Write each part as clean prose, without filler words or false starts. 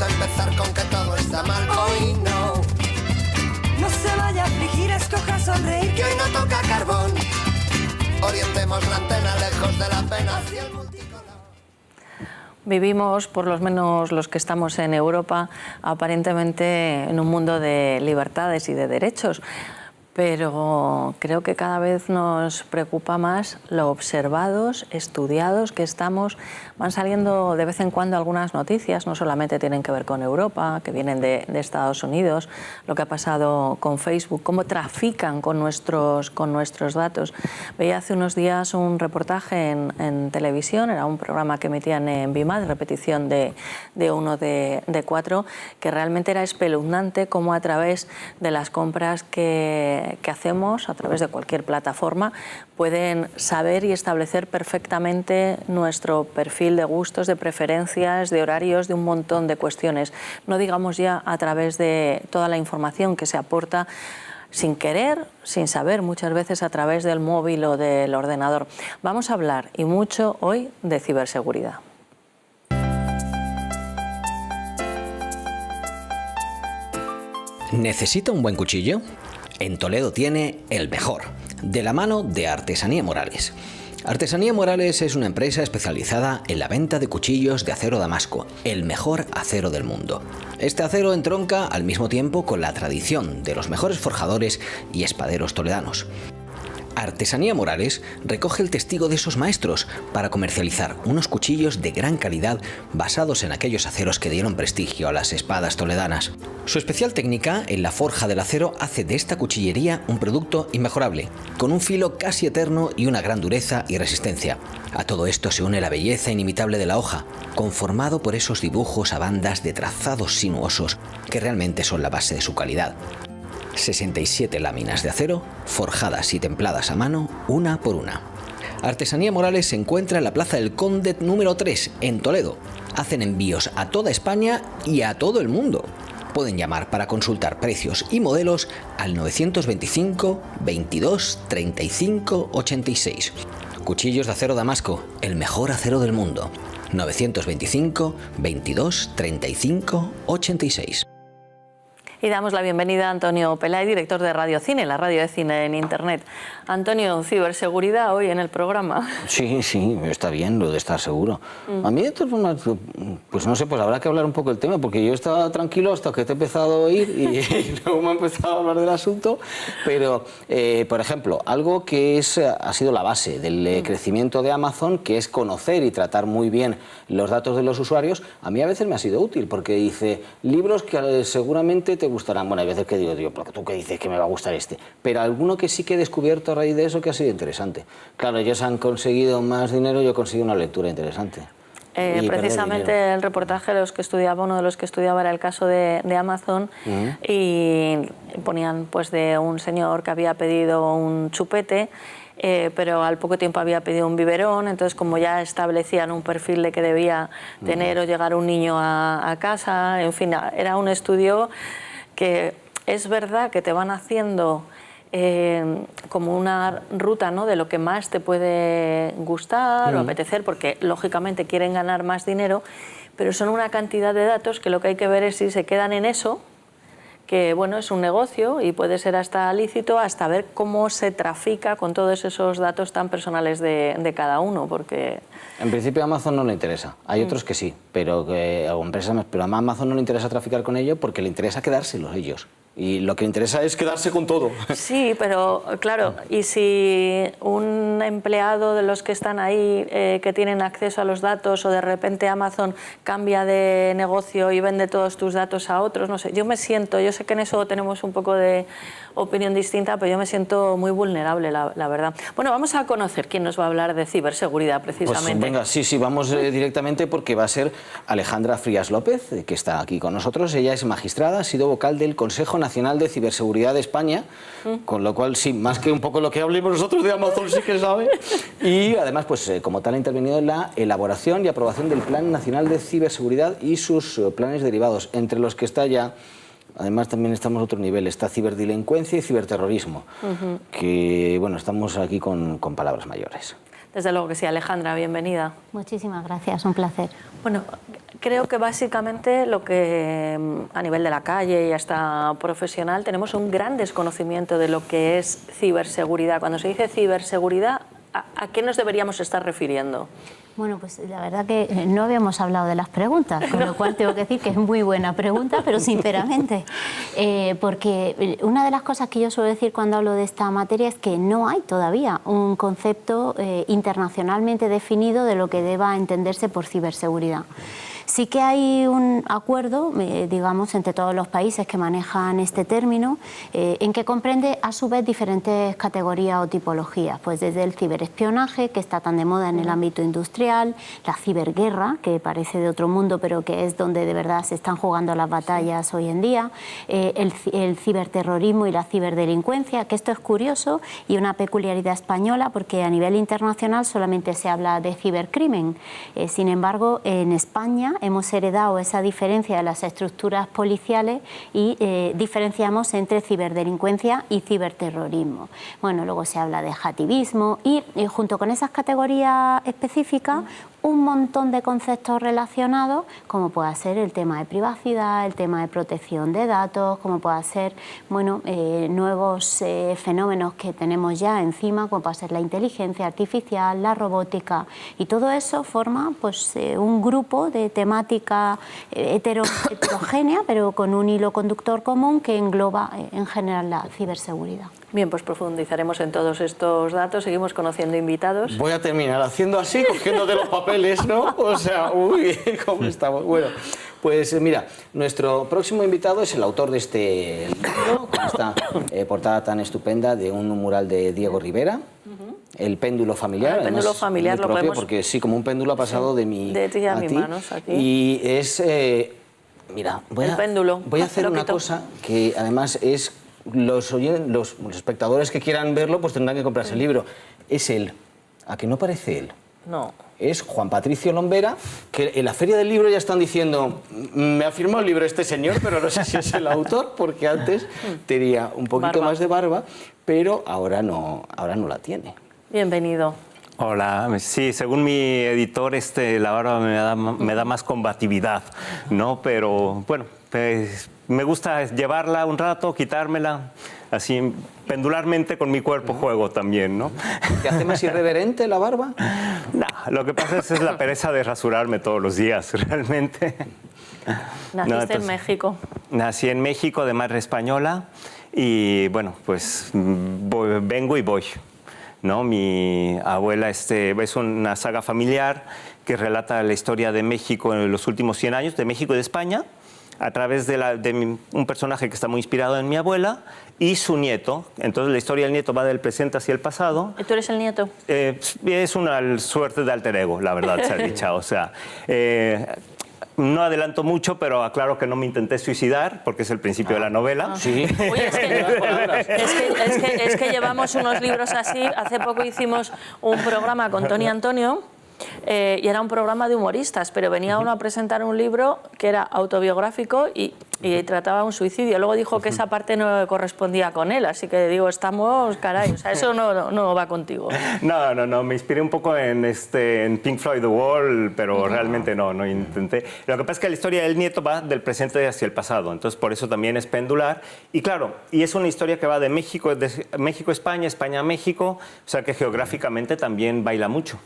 a empezar con que todo está mal. Hoy no. No se vaya a afligir, escoja sonreír, que hoy no toca carbón. Orientemos la antena lejos de la pena hacia el multicolor. Vivimos, por lo menos los que estamos en Europa, aparentemente en un mundo de libertades y de derechos. Pero creo que cada vez nos preocupa más lo observados, estudiados que estamos. Van saliendo de vez en cuando algunas noticias, no solamente tienen que ver con Europa, que vienen de Estados Unidos, lo que ha pasado con Facebook, cómo trafican con nuestros datos. Veía hace unos días un reportaje en televisión, era un programa que emitían en VIMAD, repetición de uno de 4, que realmente era espeluznante cómo a través de las compras que hacemos a través de cualquier plataforma pueden saber y establecer perfectamente nuestro perfil de gustos, de preferencias, de horarios, de un montón de cuestiones. No digamos ya a través de toda la información que se aporta sin querer, sin saber, muchas veces a través del móvil o del ordenador. Vamos a hablar y mucho hoy de ciberseguridad. ¿Necesita un buen cuchillo? En Toledo tiene el mejor, de la mano de Artesanía Morales. Artesanía Morales es una empresa especializada en la venta de cuchillos de acero damasco, el mejor acero del mundo. Este acero entronca al mismo tiempo con la tradición de los mejores forjadores y espaderos toledanos. Artesanía Morales recoge el testigo de esos maestros para comercializar unos cuchillos de gran calidad basados en aquellos aceros que dieron prestigio a las espadas toledanas. Su especial técnica en la forja del acero hace de esta cuchillería un producto inmejorable, con un filo casi eterno y una gran dureza y resistencia. A todo esto se une la belleza inimitable de la hoja, conformado por esos dibujos a bandas de trazados sinuosos que realmente son la base de su calidad. 67 láminas de acero, forjadas y templadas a mano, una por una. Artesanía Morales se encuentra en la Plaza del Conde número 3, en Toledo. Hacen envíos a toda España y a todo el mundo. Pueden llamar para consultar precios y modelos al 925 22 35 86. Cuchillos de acero damasco, el mejor acero del mundo. 925 22 35 86. Y damos la bienvenida a Antonio Pelay, director de Radio Cine, la radio de cine en Internet. Antonio, ciberseguridad hoy en el programa. Sí, está bien lo de estar seguro. A mí, de todas formas, pues no sé, pues habrá que hablar un poco del tema, porque yo estaba tranquilo hasta que te he empezado a oír y luego me he empezado a hablar del asunto. Pero, por ejemplo, algo que ha sido la base del crecimiento de Amazon, que es conocer y tratar muy bien los datos de los usuarios, a mí a veces me ha sido útil, porque dice libros que seguramente te gustarán. Bueno, hay veces que digo, pero tú qué dices que me va a gustar este. Pero alguno que sí que he descubierto a raíz de eso que ha sido interesante. Claro, ellos han conseguido más dinero, yo he conseguido una lectura interesante. Precisamente el reportaje de los que estudiaba, uno de los que estudiaba era el caso de Amazon, y ponían pues de un señor que había pedido un chupete, pero al poco tiempo había pedido un biberón. Entonces, como ya establecían un perfil de que debía tener o llegar un niño a casa, en fin, era un estudio que es verdad que te van haciendo como una ruta, ¿no?, de lo que más te puede gustar o apetecer, porque lógicamente quieren ganar más dinero, pero son una cantidad de datos que lo que hay que ver es si se quedan en eso, que bueno, es un negocio y puede ser hasta lícito, hasta ver cómo se trafica con todos esos datos tan personales de cada uno, porque... En principio a Amazon no le interesa, hay otros que sí, pero a Amazon no le interesa traficar con ello porque le interesa quedárselos ellos. Y lo que le interesa es quedarse con todo. Sí, pero claro, y si un empleado de los que están ahí, que tienen acceso a los datos, o de repente Amazon cambia de negocio y vende todos tus datos a otros, no sé, yo sé que en eso tenemos un poco de opinión distinta, pero yo me siento muy vulnerable, la verdad. Bueno, vamos a conocer quién nos va a hablar de ciberseguridad precisamente. Pues venga, sí, vamos directamente, porque va a ser Alejandra Frías López, que está aquí con nosotros. Ella es magistrada, ha sido vocal del Consejo Nacional de Ciberseguridad de España, con lo cual sí, más que un poco lo que hablemos nosotros de Amazon, sí que sabe. Y además, pues como tal, ha intervenido en la elaboración y aprobación del Plan Nacional de Ciberseguridad y sus planes derivados, entre los que está ya... Además, también estamos a otro nivel, está ciberdelincuencia y ciberterrorismo, que, bueno, estamos aquí con palabras mayores. Desde luego que sí. Alejandra, bienvenida. Muchísimas gracias, un placer. Bueno, creo que básicamente lo que a nivel de la calle y hasta profesional tenemos un gran desconocimiento de lo que es ciberseguridad. Cuando se dice ciberseguridad, ¿a qué nos deberíamos estar refiriendo? Bueno, pues la verdad que no habíamos hablado de las preguntas, con lo cual tengo que decir que es muy buena pregunta, pero sinceramente, porque una de las cosas que yo suelo decir cuando hablo de esta materia es que no hay todavía un concepto internacionalmente definido de lo que deba entenderse por ciberseguridad. Sí que hay un acuerdo, digamos, entre todos los países que manejan este término, en que comprende a su vez diferentes categorías o tipologías, pues desde el ciberespionaje, que está tan de moda en el ámbito industrial, la ciberguerra, que parece de otro mundo, pero que es donde de verdad se están jugando las batallas hoy en día, el ciberterrorismo y la ciberdelincuencia, que esto es curioso y una peculiaridad española, porque a nivel internacional solamente se habla de cibercrimen. Sin embargo, en España hemos heredado esa diferencia de las estructuras policiales y diferenciamos entre ciberdelincuencia y ciberterrorismo. Bueno, luego se habla de hacktivismo y junto con esas categorías específicas, un montón de conceptos relacionados, como pueda ser el tema de privacidad, el tema de protección de datos, como pueda ser, bueno, nuevos fenómenos que tenemos ya encima, como pueda ser la inteligencia artificial, la robótica, y todo eso forma pues un grupo de temática heterogénea, pero con un hilo conductor común que engloba en general la ciberseguridad. Bien, pues profundizaremos en todos estos datos, seguimos conociendo invitados. Voy a terminar haciendo así, cogiéndote los papeles, ¿no? O sea, uy, ¿cómo estamos? Bueno, pues mira, nuestro próximo invitado es el autor de este libro, con esta portada tan estupenda de un mural de Diego Rivera. El péndulo familiar. El péndulo familiar lo propio, podemos... Porque sí, como un péndulo ha pasado de mi de ti a mis manos aquí. Y es... mira, voy a hacer una cosa que además es... Los espectadores que quieran verlo pues tendrán que comprarse el libro. Es él. ¿A que no parece él? No. Es Juan Patricio Lombera, que en la Feria del Libro ya están diciendo, me ha firmado el libro este señor, pero no sé si es el autor, porque antes tenía un poquito más de barba, pero ahora no la tiene. Bienvenido. Hola, sí, según mi editor, la barba me da más combatividad, ¿no? Pero bueno, pues, me gusta llevarla un rato, quitármela, así pendularmente con mi cuerpo juego también, ¿no? ¿Te hace más irreverente la barba? No, lo que pasa es la pereza de rasurarme todos los días, realmente. ¿Naciste en México? Nací en México, de madre española, y bueno, pues vengo y voy, ¿no? Mi abuela es una saga familiar que relata la historia de México en los últimos 100 años, de México y de España, a través de un personaje que está muy inspirado en mi abuela y su nieto. Entonces la historia del nieto va del presente hacia el pasado. ¿Y tú eres el nieto? Es una suerte de alter ego, la verdad, se ha dicho. O sea, no adelanto mucho, pero aclaro que no me intenté suicidar, porque es el principio de la novela. Sí. Oye, es que llevamos unos libros así. Hace poco hicimos un programa con Tony Antonio, y era un programa de humoristas, pero venía uno a presentar un libro que era autobiográfico y trataba un suicidio. Luego dijo que esa parte no correspondía con él, así que digo, estamos, caray, o sea, eso no va contigo. No, me inspiré un poco en Pink Floyd The Wall, pero realmente no intenté. Lo que pasa es que la historia del nieto va del presente hacia el pasado, entonces por eso también es pendular. Y claro, y es una historia que va de México a España, España a México, o sea que geográficamente también baila mucho.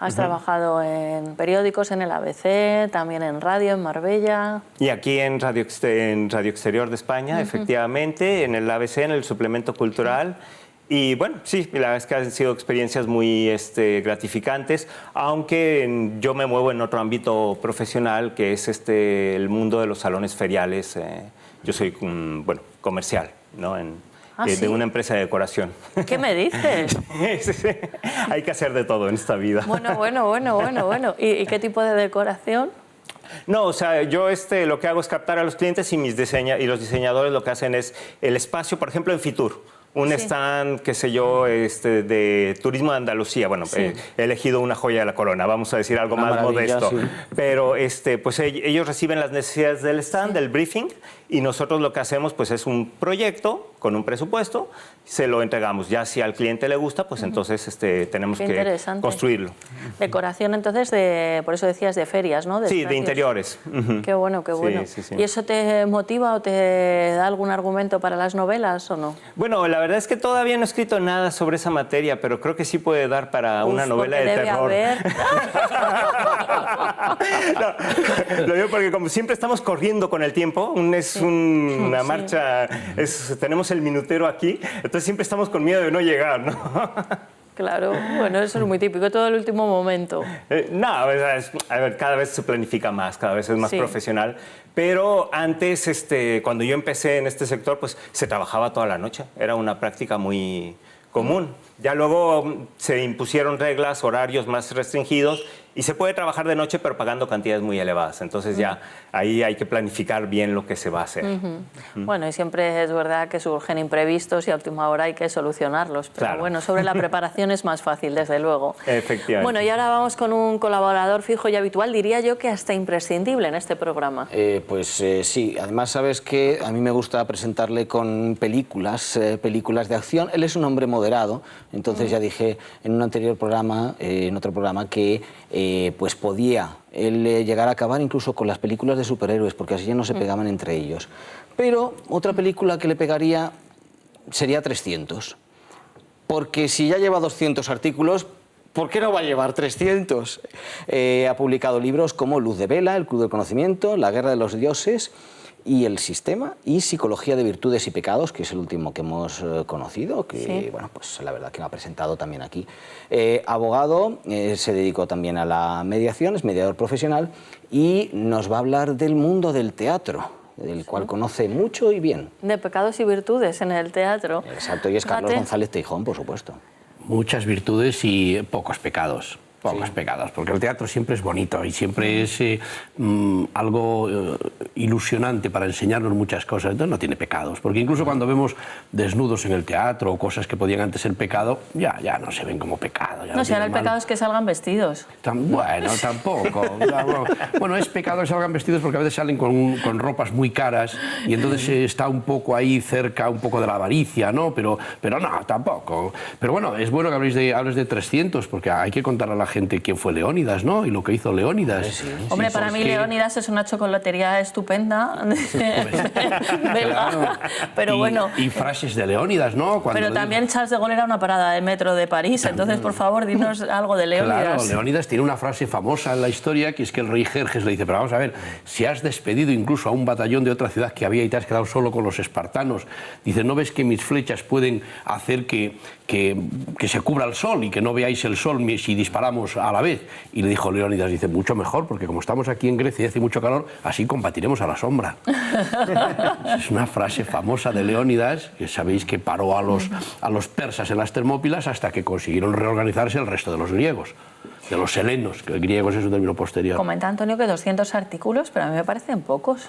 Has trabajado en periódicos, en el ABC, también en radio, en Marbella. Y aquí en Radio Exterior de España, efectivamente, en el ABC, en el suplemento cultural. Y bueno, sí, la verdad es que han sido experiencias muy gratificantes, aunque yo me muevo en otro ámbito profesional, que es el mundo de los salones feriales. Yo soy, comercial, ¿no? De una empresa de decoración. ¿Qué me dices? Sí. Hay que hacer de todo en esta vida. Bueno. ¿Y qué tipo de decoración? No, o sea, yo lo que hago es captar a los clientes y los diseñadores lo que hacen es el espacio, por ejemplo, en Fitur. Un stand, qué sé yo, de turismo de Andalucía. Bueno, he elegido una joya de la corona, vamos a decir algo más modesto. Sí. Pero pues ellos reciben las necesidades del stand, del briefing, y nosotros lo que hacemos pues es un proyecto con un presupuesto, se lo entregamos. Ya si al cliente le gusta, pues entonces tenemos que construirlo. Decoración entonces, por eso decías de ferias, ¿no? Sí, de interiores. Qué bueno, qué bueno. Sí, sí, sí. ¿Y eso te motiva o te da algún argumento para las novelas o no? Bueno, la verdad es que todavía no he escrito nada sobre esa materia, pero creo que sí puede dar para una novela de terror. No, lo digo porque como siempre estamos corriendo con el tiempo, es una marcha, tenemos el minutero aquí, entonces siempre estamos con miedo de no llegar, ¿no? Claro, bueno, eso es muy típico, todo el último momento. No, a ver, cada vez se planifica más, cada vez es más profesional, pero antes, cuando yo empecé en este sector, pues se trabajaba toda la noche, era una práctica muy común. Ya luego se impusieron reglas, horarios más restringidos y se puede trabajar de noche pero pagando cantidades muy elevadas. Entonces ya ahí hay que planificar bien lo que se va a hacer. Bueno, y siempre es verdad que surgen imprevistos y a última hora hay que solucionarlos. Pero claro. Bueno, sobre la preparación es más fácil, desde luego. Efectivamente. Bueno, y ahora vamos con un colaborador fijo y habitual, diría yo que hasta imprescindible en este programa. Sí, además sabes que a mí me gusta presentarle con películas de acción. Él es un hombre moderado, entonces ya dije en un anterior programa, en otro programa, que pues podía él llegar a acabar incluso con las películas de superhéroes, porque así ya no se pegaban entre ellos. Pero otra película que le pegaría sería 300, porque si ya lleva 200 artículos, ¿por qué no va a llevar 300? Ha publicado libros como Luz de Vela, El Club del Conocimiento, La Guerra de los Dioses y El Sistema, y Psicología de Virtudes y Pecados, que es el último que hemos conocido, que bueno, pues la verdad que lo ha presentado también aquí. Abogado, se dedicó también a la mediación, es mediador profesional, y nos va a hablar del mundo del teatro, del cual conoce mucho y bien. De pecados y virtudes en el teatro. Exacto, y es Carlos González Teijón, por supuesto. Muchas virtudes y pocos pecados. Pocos pecados, porque el teatro siempre es bonito y siempre es algo ilusionante para enseñarnos muchas cosas, entonces no tiene pecados, porque incluso cuando vemos desnudos en el teatro o cosas que podían antes ser pecado, ya no se ven como pecado. No, si ahora el pecado es que salgan vestidos. Bueno, tampoco. Bueno, es pecado que salgan vestidos porque a veces salen con ropas muy caras y entonces está un poco ahí cerca, un poco de la avaricia, ¿no? Pero no, tampoco. Pero bueno, es bueno que hables de 300, porque hay que contar a la gente quién fue Leónidas, ¿no? Y lo que hizo Leónidas. Sí. Hombre, para mí Leónidas es una chocolatería estupenda. Claro. Pero bueno. Y frases de Leónidas, ¿no? Pero también Charles de Gaulle era una parada de metro de París, entonces por favor dinos algo de Leónidas. Claro, Leónidas tiene una frase famosa en la historia, que es que el rey Jerjes le dice, pero vamos a ver, si has despedido incluso a un batallón de otra ciudad que había y te has quedado solo con los espartanos, dice, ¿no ves que mis flechas pueden hacer que se cubra el sol y que no veáis el sol si disparamos a la vez? Y le dijo Leónidas, dice, mucho mejor, porque como estamos aquí en Grecia y hace mucho calor, así combatiremos a la sombra. Es una frase famosa de Leónidas, que sabéis que paró a los persas en las Termópilas hasta que consiguieron reorganizarse el resto de los griegos, de los helenos, que griegos es un término posterior. Comenta Antonio que 200 artículos, pero a mí me parecen pocos.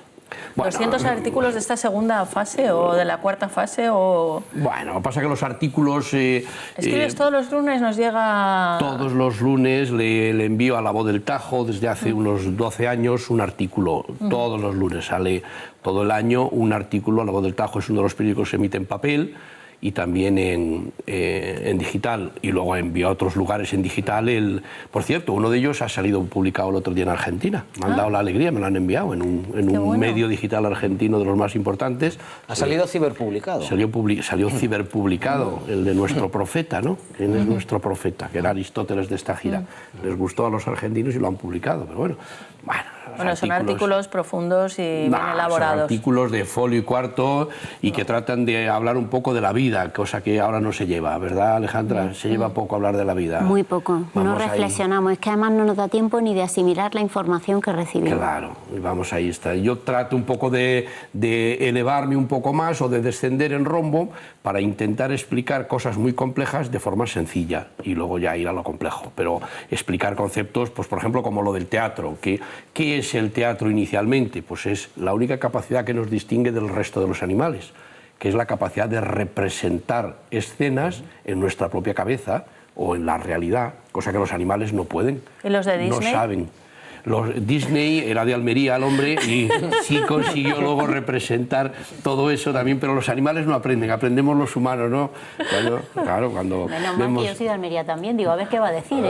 Bueno, 200 artículos de esta segunda fase o de la cuarta fase o... Bueno, pasa que los artículos... Escribes todos los lunes, nos llega... Todos los lunes le envío a La Voz del Tajo desde hace unos 12 años un artículo. Todos los lunes sale todo el año un artículo. La Voz del Tajo es uno de los periódicos que se emite en papel y también en digital, y luego envío a otros lugares en digital. Por cierto, uno de ellos ha salido publicado el otro día en Argentina. Me han dado la alegría, me lo han enviado en un medio digital argentino de los más importantes. ¿Ha salido ciberpublicado? Salió ciberpublicado, el de nuestro profeta, ¿no? ¿Quién es nuestro profeta? Que era Aristóteles de esta gira. Les gustó a los argentinos y lo han publicado, pero bueno. Bueno, son artículos profundos y bien elaborados. Son artículos de folio y cuarto y que tratan de hablar un poco de la vida, cosa que ahora no se lleva, ¿verdad, Alejandra? Se lleva poco hablar de la vida. Muy poco. No reflexionamos. Es que además no nos da tiempo ni de asimilar la información que recibimos. Claro, y vamos, ahí está. Yo trato un poco de elevarme un poco más o de descender en rombo para intentar explicar cosas muy complejas de forma sencilla y luego ya ir a lo complejo. Pero explicar conceptos, pues por ejemplo, como lo del teatro. ¿Qué es el teatro inicialmente? Pues es la única capacidad que nos distingue del resto de los animales, que es la capacidad de representar escenas en nuestra propia cabeza o en la realidad, cosa que los animales no pueden. ¿Y los de Disney? No saben. Disney era de Almería el hombre y sí consiguió luego representar todo eso también, pero los animales no aprenden, aprendemos los humanos, ¿no? Claro, cuando Menos mal vemos... que yo soy de Almería también, digo, a ver qué va a decir, ¿eh?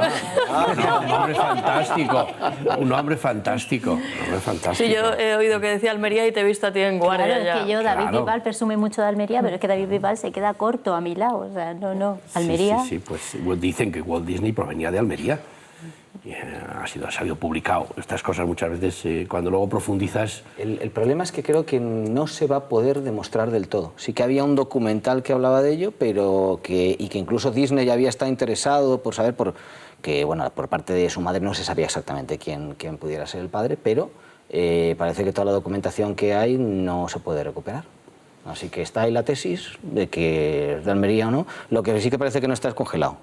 Un hombre fantástico, un hombre fantástico. Sí, yo he oído que decía Almería y te he visto a ti en Guardia. Claro, ya. es que yo, David Bisbal, presume mucho de Almería, pero es que David Bisbal se queda corto a mi lado, o sea, no, Almería... Sí, pues dicen que Walt Disney provenía de Almería. Ha salido publicado. Estas cosas muchas veces, cuando luego profundizas... El problema es que creo que no se va a poder demostrar del todo. Sí que había un documental que hablaba de ello, pero que incluso Disney ya había estado interesado por saber, que bueno, por parte de su madre no se sabía exactamente quién pudiera ser el padre, pero parece que toda la documentación que hay no se puede recuperar. Así que está ahí la tesis de que es de Almería o no. Lo que sí que parece que no está es congelado.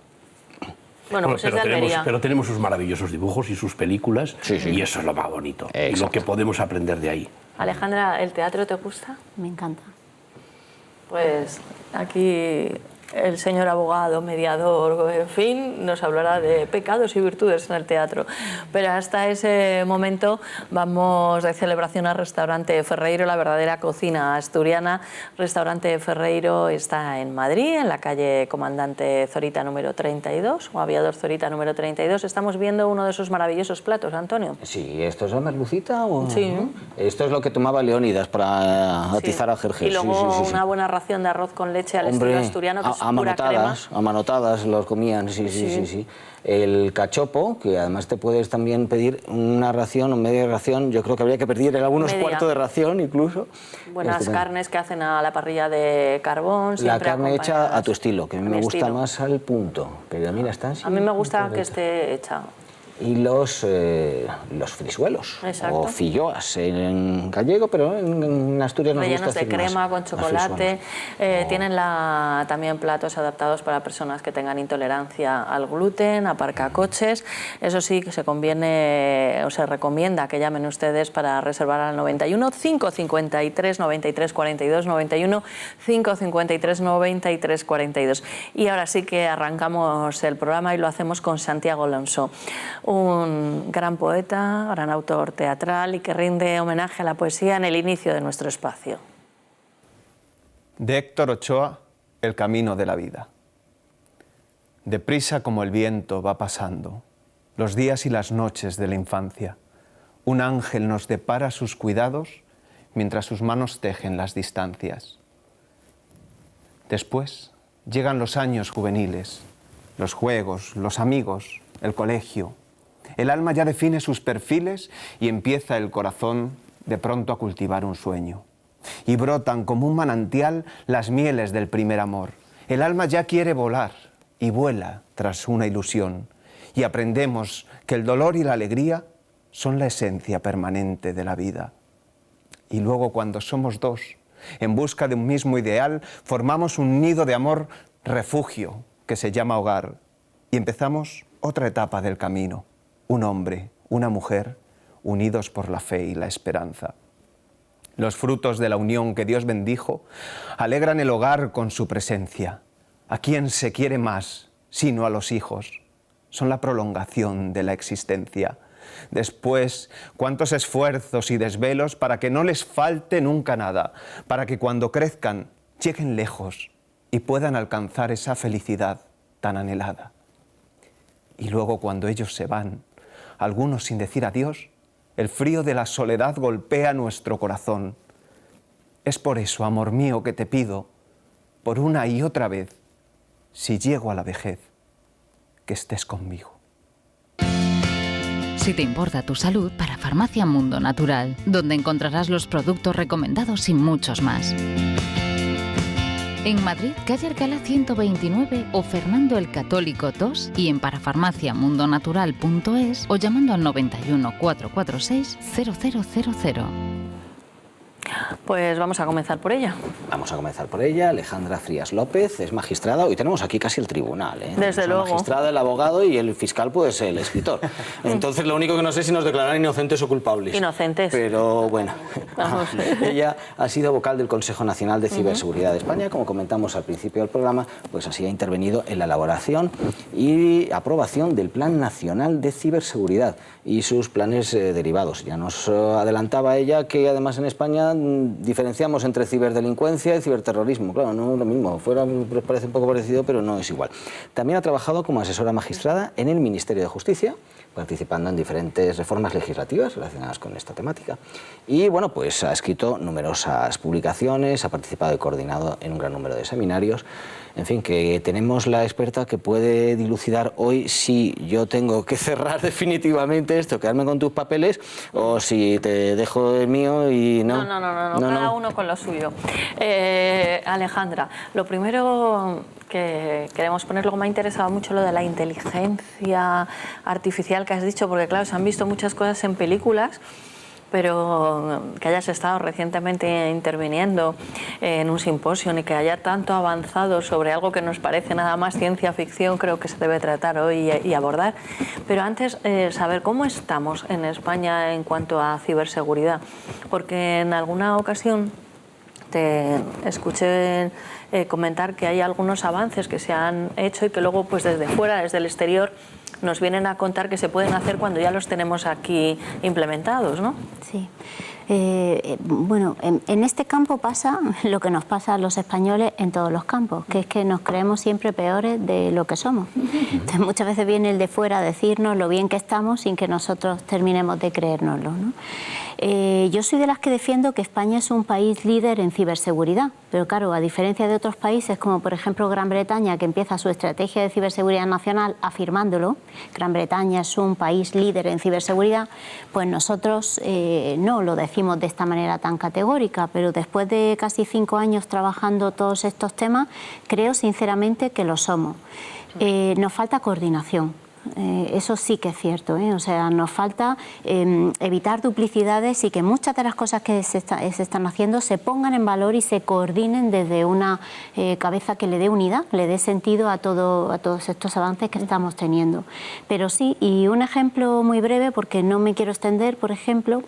Bueno, pues es de Almería. Pero tenemos sus maravillosos dibujos y sus películas, Sí. y eso es lo más bonito. Exacto. Y lo que podemos aprender de ahí. Alejandra, ¿el teatro te gusta? Me encanta. Pues aquí el señor abogado, mediador, en fin, nos hablará de pecados y virtudes en el teatro. Pero hasta ese momento vamos de celebración al Restaurante Ferreiro, la verdadera cocina asturiana. Restaurante Ferreiro está en Madrid, en la calle Comandante Zorita número 32, o Aviador Zorita número 32. Estamos viendo uno de esos maravillosos platos, Antonio. Sí, ¿esto es la merlucita o...? Sí. ¿no? Esto es lo que tomaba Leónidas para atizar a Jerjes. Y luego Sí. una buena ración de arroz con leche al Hombre, estilo asturiano, que es pura crema. a manotadas los comían, sí. El cachopo, que además te puedes también pedir una ración o media ración, yo creo que habría que pedir algunos Media. cuartos de ración incluso. Buenas Estupendo. carnes que hacen a la parrilla de carbón. La siempre carne hecha acompañadas. a tu estilo, que a mí me gusta más al punto, pero mira, está así. A mí me gusta un que poquito. esté hecha. Y los frisuelos, Exacto. o filloas en gallego, pero en Asturias nos Rellenos gusta de decir más, crema con más chocolate. frisuelos. Tienen también platos adaptados para personas que tengan intolerancia al gluten, aparcacoches. Eso sí, que se conviene o se recomienda que llamen ustedes para reservar al 91 553 93 42, 91 553 93 42. Y ahora sí que arrancamos el programa y lo hacemos con Santiago Alonso, un gran poeta, gran autor teatral y que rinde homenaje a la poesía en el inicio de nuestro espacio. De Héctor Ochoa, El camino de la vida. Deprisa como el viento va pasando los días y las noches de la infancia. Un ángel nos depara sus cuidados mientras sus manos tejen las distancias. Después llegan los años juveniles, los juegos, los amigos, el colegio. El alma ya define sus perfiles y empieza el corazón de pronto a cultivar un sueño. Y brotan como un manantial las mieles del primer amor. El alma ya quiere volar y vuela tras una ilusión. Y aprendemos que el dolor y la alegría son la esencia permanente de la vida. Y luego, cuando somos dos, en busca de un mismo ideal, formamos un nido de amor, refugio, que se llama hogar. Y empezamos otra etapa del camino. Un hombre, una mujer, unidos por la fe y la esperanza. Los frutos de la unión que Dios bendijo alegran el hogar con su presencia. ¿A quién se quiere más, sino a los hijos? Son la prolongación de la existencia. Después, cuántos esfuerzos y desvelos para que no les falte nunca nada, para que cuando crezcan lleguen lejos y puedan alcanzar esa felicidad tan anhelada. Y luego, cuando ellos se van, algunos sin decir adiós, el frío de la soledad golpea nuestro corazón. Es por eso, amor mío, que te pido, por una y otra vez, si llego a la vejez, que estés conmigo. Si te importa tu salud, para Farmacia Mundo Natural, donde encontrarás los productos recomendados y muchos más. En Madrid, calle Alcalá 129 o Fernando el Católico 2 y en parafarmaciamundonatural.es o llamando al 91 446 0000. Pues vamos a comenzar por ella. Vamos a comenzar por ella. Alejandra Frías López es magistrada. Hoy tenemos aquí casi el tribunal, ¿eh? Desde luego. La magistrada, el abogado y el fiscal, pues el escritor. Entonces, lo único que no sé es si nos declararán inocentes o culpables. Inocentes. Pero bueno, Vamos. ella ha sido vocal del Consejo Nacional de Ciberseguridad de España. Como comentamos al principio del programa, pues así ha intervenido en la elaboración y aprobación del Plan Nacional de Ciberseguridad y sus planes derivados. Ya nos adelantaba ella que además en España diferenciamos entre ciberdelincuencia y ciberterrorismo. Claro, no es lo mismo, fuera parece un poco parecido, pero no es igual. También ha trabajado como asesora magistrada en el Ministerio de Justicia, participando en diferentes reformas legislativas relacionadas con esta temática. Y bueno, pues ha escrito numerosas publicaciones, ha participado y coordinado en un gran número de seminarios. En fin, que tenemos la experta que puede dilucidar hoy si yo tengo que cerrar definitivamente esto, quedarme con tus papeles, o si te dejo el mío y no. No, cada uno con lo suyo. Alejandra, lo primero que queremos poner, luego me ha interesado mucho lo de la inteligencia artificial que has dicho, porque claro, se han visto muchas cosas en películas, pero que hayas estado recientemente interviniendo en un simposio y que haya tanto avanzado sobre algo que nos parece nada más ciencia ficción, creo que se debe tratar hoy y abordar. Pero antes, saber cómo estamos en España en cuanto a ciberseguridad, porque en alguna ocasión te escuché comentar que hay algunos avances que se han hecho y que luego pues desde fuera, desde el exterior, nos vienen a contar que se pueden hacer cuando ya los tenemos aquí implementados, ¿no? Sí. Bueno, en este campo pasa lo que nos pasa a los españoles en todos los campos, que es que nos creemos siempre peores de lo que somos. Entonces, muchas veces viene el de fuera a decirnos lo bien que estamos sin que nosotros terminemos de creérnoslo, ¿no? Yo soy de las que defiendo que España es un país líder en ciberseguridad, pero claro, a diferencia de otros países como por ejemplo Gran Bretaña, que empieza su estrategia de ciberseguridad nacional afirmándolo, Gran Bretaña es un país líder en ciberseguridad, pues nosotros no lo decimos de esta manera tan categórica, pero después de casi 5 años trabajando todos estos temas, creo sinceramente que lo somos. Nos falta coordinación. Eso sí que es cierto, ¿eh? O sea, nos falta evitar duplicidades y que muchas de las cosas que se están haciendo se pongan en valor y se coordinen desde una cabeza que le dé unidad, le dé sentido a todos estos avances que estamos teniendo. Pero sí, y un ejemplo muy breve, porque no me quiero extender, por ejemplo,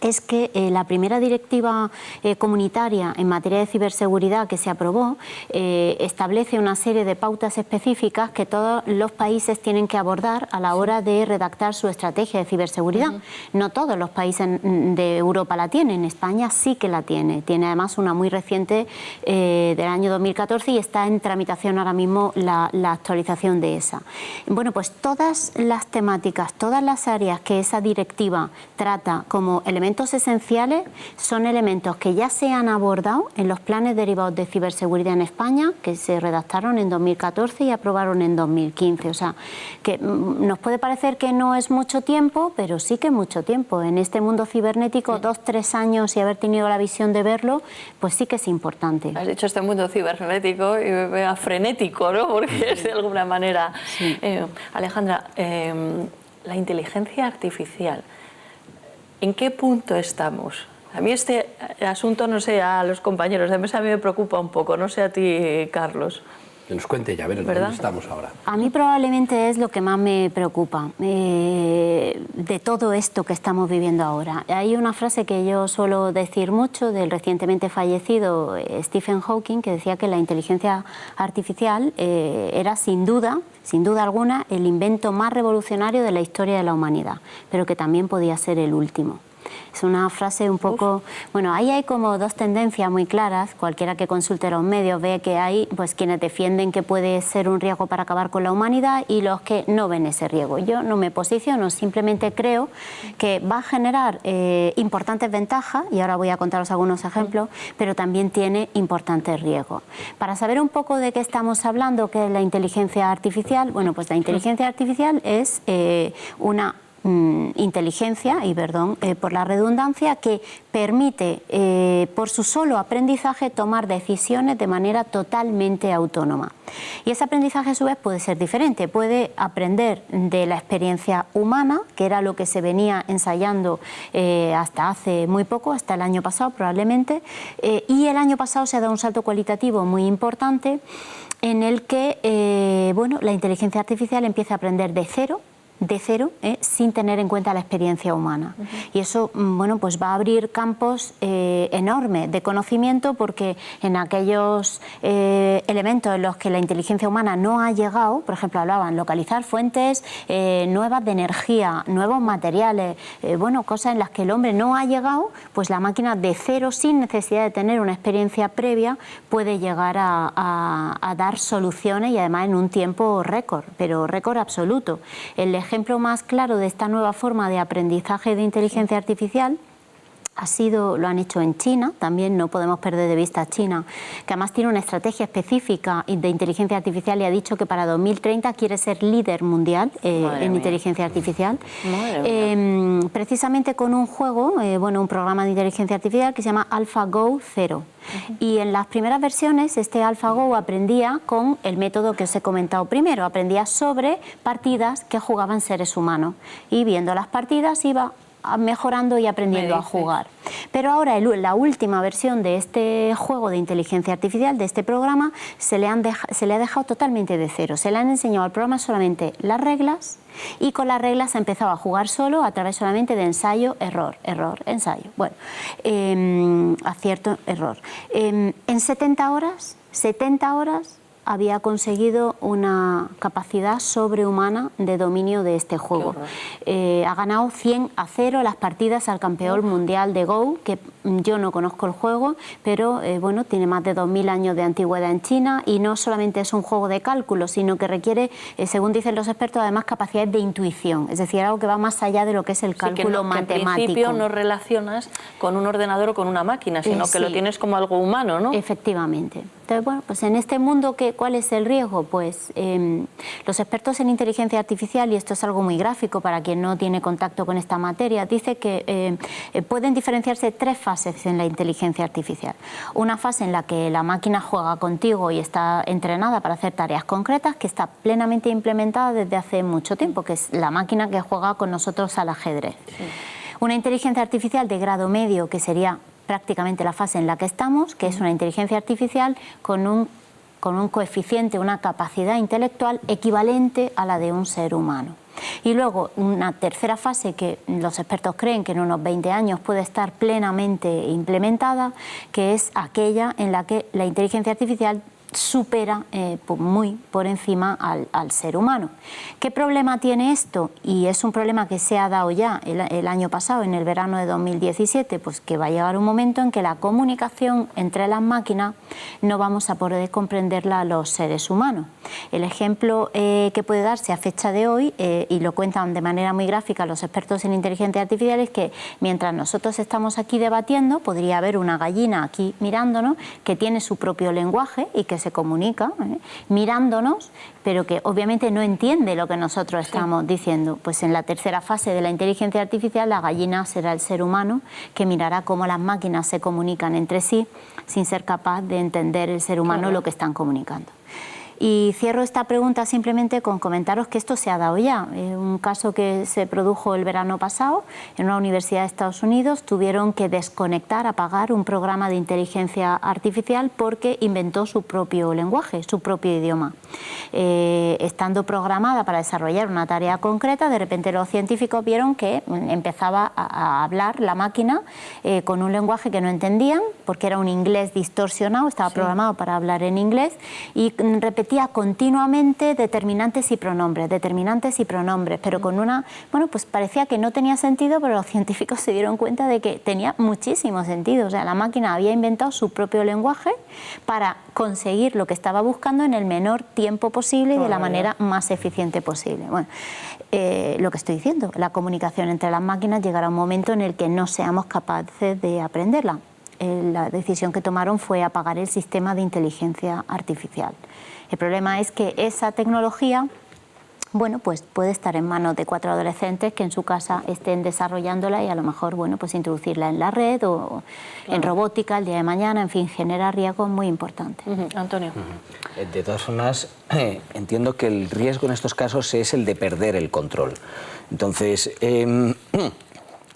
es que la primera directiva comunitaria en materia de ciberseguridad que se aprobó establece una serie de pautas específicas que todos los países tienen que abordar a la hora de redactar su estrategia de ciberseguridad. No todos los países de Europa la tienen, España sí que la tiene. Tiene además una muy reciente del año 2014 y está en tramitación ahora mismo la actualización de esa. Bueno, pues todas las temáticas, todas las áreas que esa directiva trata como elementos esenciales son elementos que ya se han abordado en los planes derivados de ciberseguridad en España, que se redactaron en 2014 y aprobaron en 2015. O sea, que nos puede parecer que no es mucho tiempo, pero sí que es mucho tiempo. En este mundo cibernético, 2-3 años y haber tenido la visión de verlo, pues sí que es importante. Has dicho este mundo cibernético y me vea frenético, ¿no? Porque es de alguna manera... Sí. Alejandra, la inteligencia artificial, ¿en qué punto estamos? A mí este asunto, no sé, a los compañeros de mesa a mí me preocupa un poco, no sé a ti, Carlos. Que nos cuente ya, a ver, ¿dónde estamos ahora? A mí probablemente es lo que más me preocupa de todo esto que estamos viviendo ahora. Hay una frase que yo suelo decir mucho del recientemente fallecido Stephen Hawking, que decía que la inteligencia artificial era sin duda alguna, el invento más revolucionario de la historia de la humanidad, pero que también podía ser el último. Es una frase un poco... Bueno, ahí hay como dos tendencias muy claras. Cualquiera que consulte los medios ve que hay pues quienes defienden que puede ser un riesgo para acabar con la humanidad y los que no ven ese riesgo. Yo no me posiciono, simplemente creo que va a generar importantes ventajas, y ahora voy a contaros algunos ejemplos, pero también tiene importantes riesgos. Para saber un poco de qué estamos hablando, qué es la inteligencia artificial, bueno, pues la inteligencia artificial es una inteligencia, y perdón por la redundancia, que permite por su solo aprendizaje tomar decisiones de manera totalmente autónoma. Y ese aprendizaje a su vez puede ser diferente, puede aprender de la experiencia humana, que era lo que se venía ensayando hasta hace muy poco, hasta el año pasado probablemente, y el año pasado se ha dado un salto cualitativo muy importante en el que bueno, la inteligencia artificial empieza a aprender de cero, sin tener en cuenta la experiencia humana. Y eso, bueno, pues va a abrir campos enormes de conocimiento, porque en aquellos elementos en los que la inteligencia humana no ha llegado, por ejemplo, hablaban localizar fuentes nuevas de energía, nuevos materiales, bueno, cosas en las que el hombre no ha llegado, pues la máquina de cero, sin necesidad de tener una experiencia previa, puede llegar a dar soluciones, y además en un tiempo récord, pero récord absoluto. El ejemplo más claro de esta nueva forma de aprendizaje de inteligencia artificial lo han hecho en China, también no podemos perder de vista a China, que además tiene una estrategia específica de inteligencia artificial y ha dicho que para 2030 quiere ser líder mundial en inteligencia artificial, precisamente con un juego, bueno, un programa de inteligencia artificial que se llama AlphaGo 0. Y en las primeras versiones este AlphaGo aprendía con el método que os he comentado primero, aprendía sobre partidas que jugaban seres humanos, y viendo las partidas iba mejorando y aprendiendo a jugar. Pero ahora la última versión de este juego de inteligencia artificial, de este programa, se le ha dejado totalmente de cero. Se le han enseñado al programa solamente las reglas, y con las reglas ha empezado a jugar solo a través solamente de ensayo, error, error, ensayo. Bueno, acierto, error. En 70 horas había conseguido una capacidad sobrehumana de dominio de este juego. Ha ganado 100-0 las partidas al campeón mundial de Go, que yo no conozco el juego, pero bueno, tiene más de 2000 años de antigüedad en China, y no solamente es un juego de cálculo, sino que requiere, según dicen los expertos, además capacidades de intuición, es decir, algo que va más allá de lo que es el cálculo matemático. Que en principio no relacionas con un ordenador o con una máquina, sino que lo tienes como algo humano, ¿no? Efectivamente. Entonces, bueno, pues en este mundo, ¿cuál es el riesgo? Pues los expertos en inteligencia artificial, y esto es algo muy gráfico para quien no tiene contacto con esta materia, dice que pueden diferenciarse 3 fases en la inteligencia artificial. Una fase en la que la máquina juega contigo y está entrenada para hacer tareas concretas, que está plenamente implementada desde hace mucho tiempo, que es la máquina que juega con nosotros al ajedrez. Sí. Una inteligencia artificial de grado medio, que sería prácticamente la fase en la que estamos, que es una inteligencia artificial con un coeficiente, una capacidad intelectual equivalente a la de un ser humano. Y luego una tercera fase que los expertos creen que en unos 20 años puede estar plenamente implementada, que es aquella en la que la inteligencia artificial supera muy por encima al ser humano. ¿Qué problema tiene esto? Y es un problema que se ha dado ya el año pasado, en el verano de 2017, pues que va a llegar un momento en que la comunicación entre las máquinas no vamos a poder comprenderla los seres humanos. El ejemplo que puede darse a fecha de hoy, y lo cuentan de manera muy gráfica los expertos en inteligencia artificial, es que mientras nosotros estamos aquí debatiendo, podría haber una gallina aquí mirándonos que tiene su propio lenguaje y que se comunica mirándonos, pero que obviamente no entiende lo que nosotros estamos diciendo. Pues en la tercera fase de la inteligencia artificial, la gallina será el ser humano que mirará cómo las máquinas se comunican entre sí sin ser capaz de entender el ser humano lo que están comunicando. Y cierro esta pregunta simplemente con comentaros que esto se ha dado ya. Un caso que se produjo el verano pasado en una universidad de Estados Unidos, tuvieron que desconectar, apagar un programa de inteligencia artificial porque inventó su propio lenguaje, su propio idioma. Estando programada para desarrollar una tarea concreta, de repente los científicos vieron que empezaba a hablar la máquina con un lenguaje que no entendían, porque era un inglés distorsionado, estaba programado para hablar en inglés, y repetía continuamente determinantes y pronombres, pero con una, bueno, pues parecía que no tenía sentido, pero los científicos se dieron cuenta de que tenía muchísimo sentido. O sea, la máquina había inventado su propio lenguaje para conseguir lo que estaba buscando en el menor tiempo posible y de la manera más eficiente posible. Bueno, lo que estoy diciendo, la comunicación entre las máquinas llegará a un momento en el que no seamos capaces de aprenderla. La decisión que tomaron fue apagar el sistema de inteligencia artificial. El problema es que esa tecnología, bueno, pues puede estar en manos de 4 adolescentes que en su casa estén desarrollándola y a lo mejor, bueno, pues introducirla en la red o en robótica el día de mañana, en fin, genera riesgos muy importantes. Antonio. De todas formas, entiendo que el riesgo en estos casos es el de perder el control. Entonces,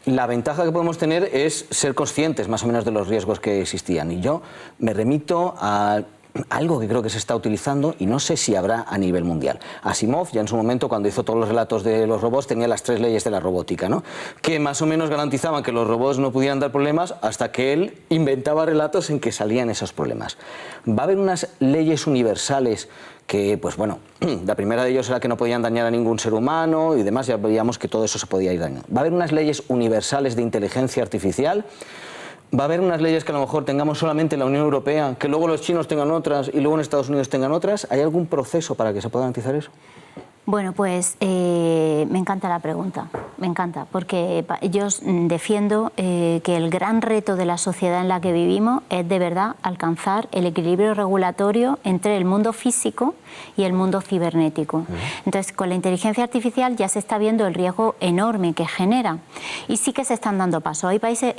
la ventaja que podemos tener es ser conscientes más o menos de los riesgos que existían. Y yo me remito a algo que creo que se está utilizando y no sé si habrá a nivel mundial. Asimov, ya en su momento, cuando hizo todos los relatos de los robots, tenía las 3 leyes de la robótica, ¿no? Que más o menos garantizaban que los robots no pudieran dar problemas hasta que él inventaba relatos en que salían esos problemas. ¿Va a haber unas leyes universales que, pues bueno, la primera de ellos era que no podían dañar a ningún ser humano y demás, ya veíamos que todo eso se podía ir dañando? ¿Va a haber unas leyes universales de inteligencia artificial? ¿Va a haber unas leyes que a lo mejor tengamos solamente en la Unión Europea, que luego los chinos tengan otras y luego en Estados Unidos tengan otras? ¿Hay algún proceso para que se pueda garantizar eso? Bueno, pues me encanta la pregunta, me encanta, porque yo defiendo que el gran reto de la sociedad en la que vivimos es de verdad alcanzar el equilibrio regulatorio entre el mundo físico y el mundo cibernético. Entonces, con la inteligencia artificial ya se está viendo el riesgo enorme que genera y sí que se están dando pasos. Hay países,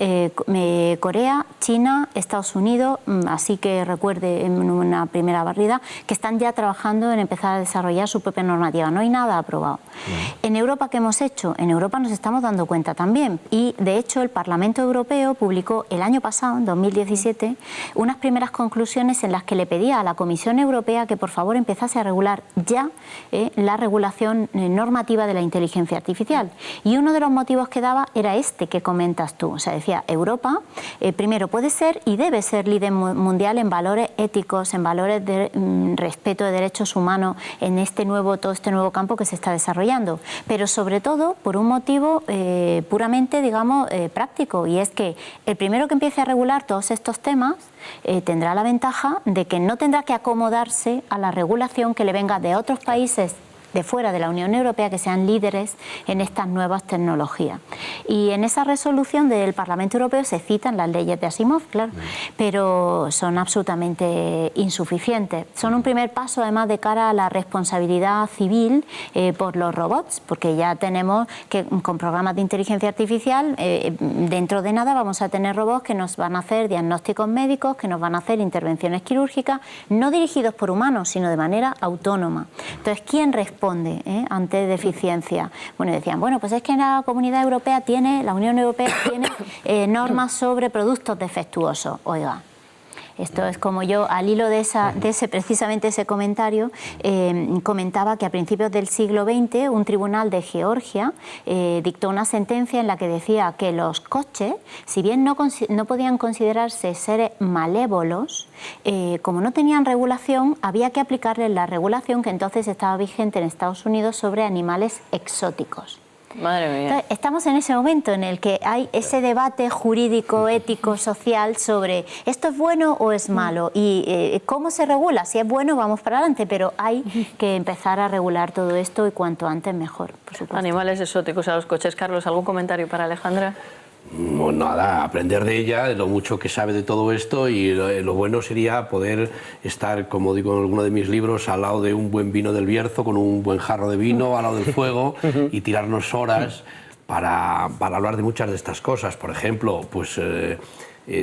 Corea, China, Estados Unidos, así que recuerde en una primera barrida, que están ya trabajando en empezar a desarrollar su propia normativa. No hay nada aprobado. En Europa, ¿qué hemos hecho? En Europa nos estamos dando cuenta también y, de hecho, el Parlamento Europeo publicó el año pasado, en 2017, unas primeras conclusiones en las que le pedía a la Comisión Europea que, por favor, empezase a regular ya la regulación normativa de la inteligencia artificial. Y uno de los motivos que daba era este que comentas tú. O sea, decía, Europa, primero, puede ser y debe ser líder mundial en valores éticos, en valores de respeto de derechos humanos, en todo este nuevo campo que se está desarrollando, pero sobre todo por un motivo puramente, digamos, práctico, y es que el primero que empiece a regular todos estos temas tendrá la ventaja de que no tendrá que acomodarse a la regulación que le venga de otros países de fuera de la Unión Europea que sean líderes en estas nuevas tecnologías. Y en esa resolución del Parlamento Europeo se citan las leyes de Asimov, claro, pero son absolutamente insuficientes. Son un primer paso, además, de cara a la responsabilidad civil por los robots, porque ya tenemos que con programas de inteligencia artificial, dentro de nada vamos a tener robots que nos van a hacer diagnósticos médicos, que nos van a hacer intervenciones quirúrgicas, no dirigidos por humanos, sino de manera autónoma. Entonces, ¿quién responde ante deficiencia? Bueno, decían, bueno, pues es que la Comunidad Europea la Unión Europea tiene normas sobre productos defectuosos. Oiga, esto es como yo, al hilo de precisamente ese comentario, comentaba que a principios del siglo XX un tribunal de Georgia dictó una sentencia en la que decía que los coches, si bien no podían considerarse seres malévolos, como no tenían regulación, había que aplicarles la regulación que entonces estaba vigente en Estados Unidos sobre animales exóticos. Madre mía. Entonces, estamos en ese momento en el que hay ese debate jurídico, ético, social sobre esto es bueno o es malo y cómo se regula. Si es bueno, vamos para adelante, pero hay que empezar a regular todo esto y cuanto antes mejor, por supuesto. Animales exóticos a los coches. Carlos, ¿algún comentario para Alejandra? No, nada, aprender de ella, de lo mucho que sabe de todo esto, y lo bueno sería poder estar, como digo en alguno de mis libros, al lado de un buen vino del Bierzo, con un buen jarro de vino, al lado del fuego, y tirarnos horas para hablar de muchas de estas cosas. Por ejemplo, pues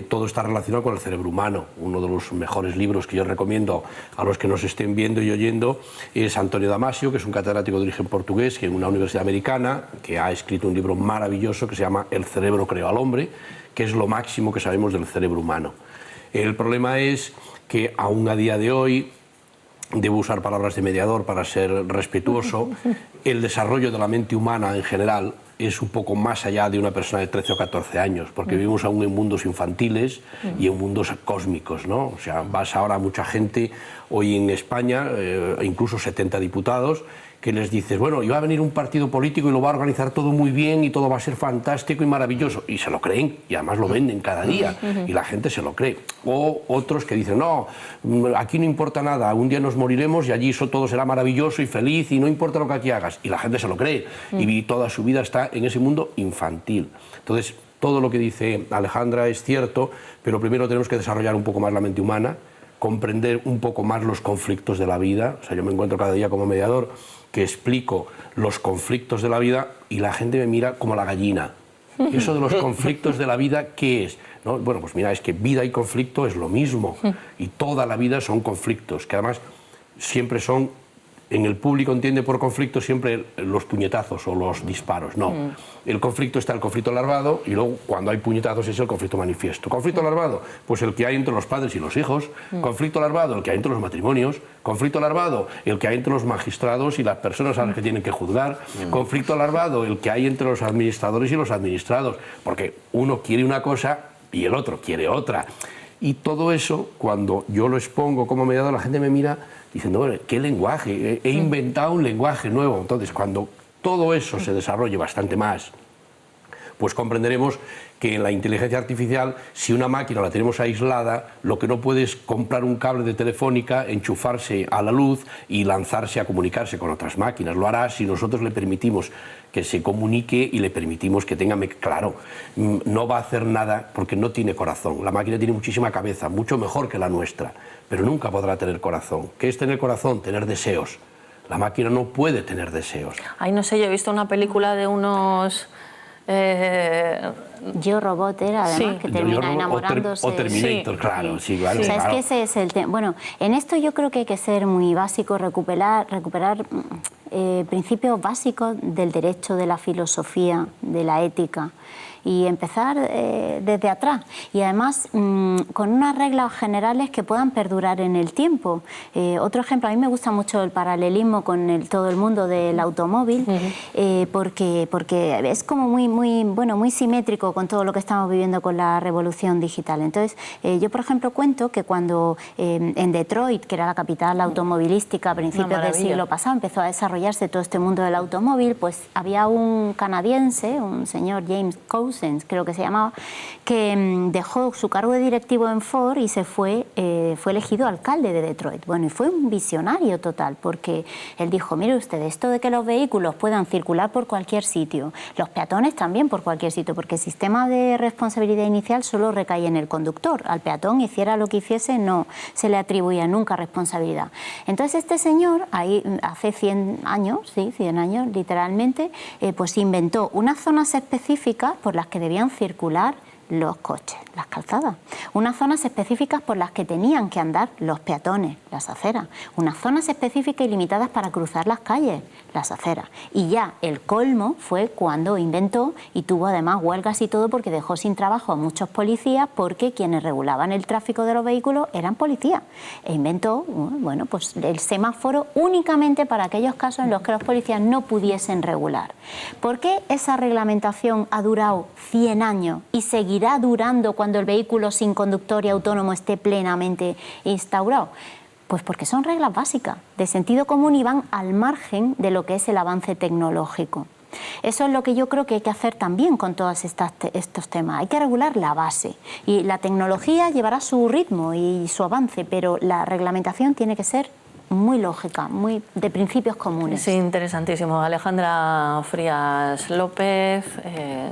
todo está relacionado con el cerebro humano. Uno de los mejores libros que yo recomiendo a los que nos estén viendo y oyendo es Antonio Damasio, que es un catedrático de origen portugués que en una universidad americana, que ha escrito un libro maravilloso que se llama El cerebro creó al hombre, que es lo máximo que sabemos del cerebro humano. El problema es que aún a día de hoy, debo usar palabras de mediador para ser respetuoso, el desarrollo de la mente humana en general es un poco más allá de una persona de 13 o 14 años, porque vivimos aún en mundos infantiles y en mundos cósmicos, ¿no? O sea, vas ahora a mucha gente hoy en España, incluso 70 diputados, que les dices, bueno, iba a venir un partido político y lo va a organizar todo muy bien y todo va a ser fantástico y maravilloso. Y se lo creen, y además lo venden cada día, y la gente se lo cree. O otros que dicen, no, aquí no importa nada, un día nos moriremos y allí todo será maravilloso y feliz y no importa lo que aquí hagas. Y la gente se lo cree, y toda su vida está en ese mundo infantil. Entonces, todo lo que dice Alejandra es cierto, pero primero tenemos que desarrollar un poco más la mente humana, comprender un poco más los conflictos de la vida. O sea, yo me encuentro cada día como mediador que explico los conflictos de la vida y la gente me mira como la gallina. ¿Y eso de los conflictos de la vida qué es? ¿No? Bueno, pues mira, es que vida y conflicto es lo mismo. Y toda la vida son conflictos, que además siempre son... En el público entiende por conflicto siempre los puñetazos o los disparos. No, el conflicto está el conflicto larvado y luego cuando hay puñetazos es el conflicto manifiesto. Conflicto larvado, pues el que hay entre los padres y los hijos. Conflicto larvado, el que hay entre los matrimonios. Conflicto larvado, el que hay entre los magistrados y las personas a las que tienen que juzgar. Conflicto larvado, el que hay entre los administradores y los administrados. Porque uno quiere una cosa y el otro quiere otra. Y todo eso, cuando yo lo expongo como mediador, la gente me mira diciendo, bueno, ¿qué lenguaje? He inventado un lenguaje nuevo. Entonces, cuando todo eso se desarrolle bastante más, pues comprenderemos que en la inteligencia artificial, si una máquina la tenemos aislada, lo que no puede es comprar un cable de telefónica, enchufarse a la luz y lanzarse a comunicarse con otras máquinas. Lo hará si nosotros le permitimos que se comunique y le permitimos que tenga... Claro, no va a hacer nada porque no tiene corazón. La máquina tiene muchísima cabeza, mucho mejor que la nuestra, pero nunca podrá tener corazón. ¿Qué es tener corazón? Tener deseos. La máquina no puede tener deseos. Ay, no sé, yo he visto una película de unos... Yo Robot era, además, sí. que termina enamorándose. O Terminator, sí. Claro, sí, claro. O sea, claro. es que ese es el tema. Bueno, en esto yo creo que hay que ser muy básico, recuperar principios básicos del derecho, de la filosofía, de la ética, y empezar desde atrás. Y además con unas reglas generales que puedan perdurar en el tiempo. Otro ejemplo, a mí me gusta mucho el paralelismo con todo el mundo del automóvil, porque es como muy simétrico con todo lo que estamos viviendo con la revolución digital. Entonces, yo, por ejemplo, cuento que cuando en Detroit, que era la capital automovilística a principios del siglo pasado, empezó a desarrollarse todo este mundo del automóvil, pues había un canadiense, un señor James Cousins, creo que se llamaba, que dejó su cargo de directivo en Ford y fue elegido alcalde de Detroit. Bueno, y fue un visionario total, porque él dijo, mire usted, esto de que los vehículos puedan circular por cualquier sitio, los peatones también por cualquier sitio, porque el sistema de responsabilidad inicial solo recae en el conductor. Al peatón, hiciera lo que hiciese, no se le atribuía nunca responsabilidad. Entonces este señor, ahí hace 100 años, sí, 100 años literalmente, pues inventó unas zonas específicas por las que debían circular los coches, las calzadas, unas zonas específicas por las que tenían que andar los peatones, las aceras, unas zonas específicas y limitadas para cruzar las calles, las aceras. Y ya el colmo fue cuando inventó, y tuvo además huelgas y todo, porque dejó sin trabajo a muchos policías, porque quienes regulaban el tráfico de los vehículos eran policías. E inventó, bueno, pues el semáforo únicamente para aquellos casos en los que los policías no pudiesen regular. ¿Por qué esa reglamentación ha durado 100 años y seguirá durando cuando el vehículo sin conductor y autónomo esté plenamente instaurado? Pues porque son reglas básicas, de sentido común, y van al margen de lo que es el avance tecnológico. Eso es lo que yo creo que hay que hacer también con todos estos temas. Hay que regular la base, y la tecnología llevará su ritmo y su avance, pero la reglamentación tiene que ser muy lógica, muy de principios comunes. Sí, interesantísimo. Alejandra Frías López,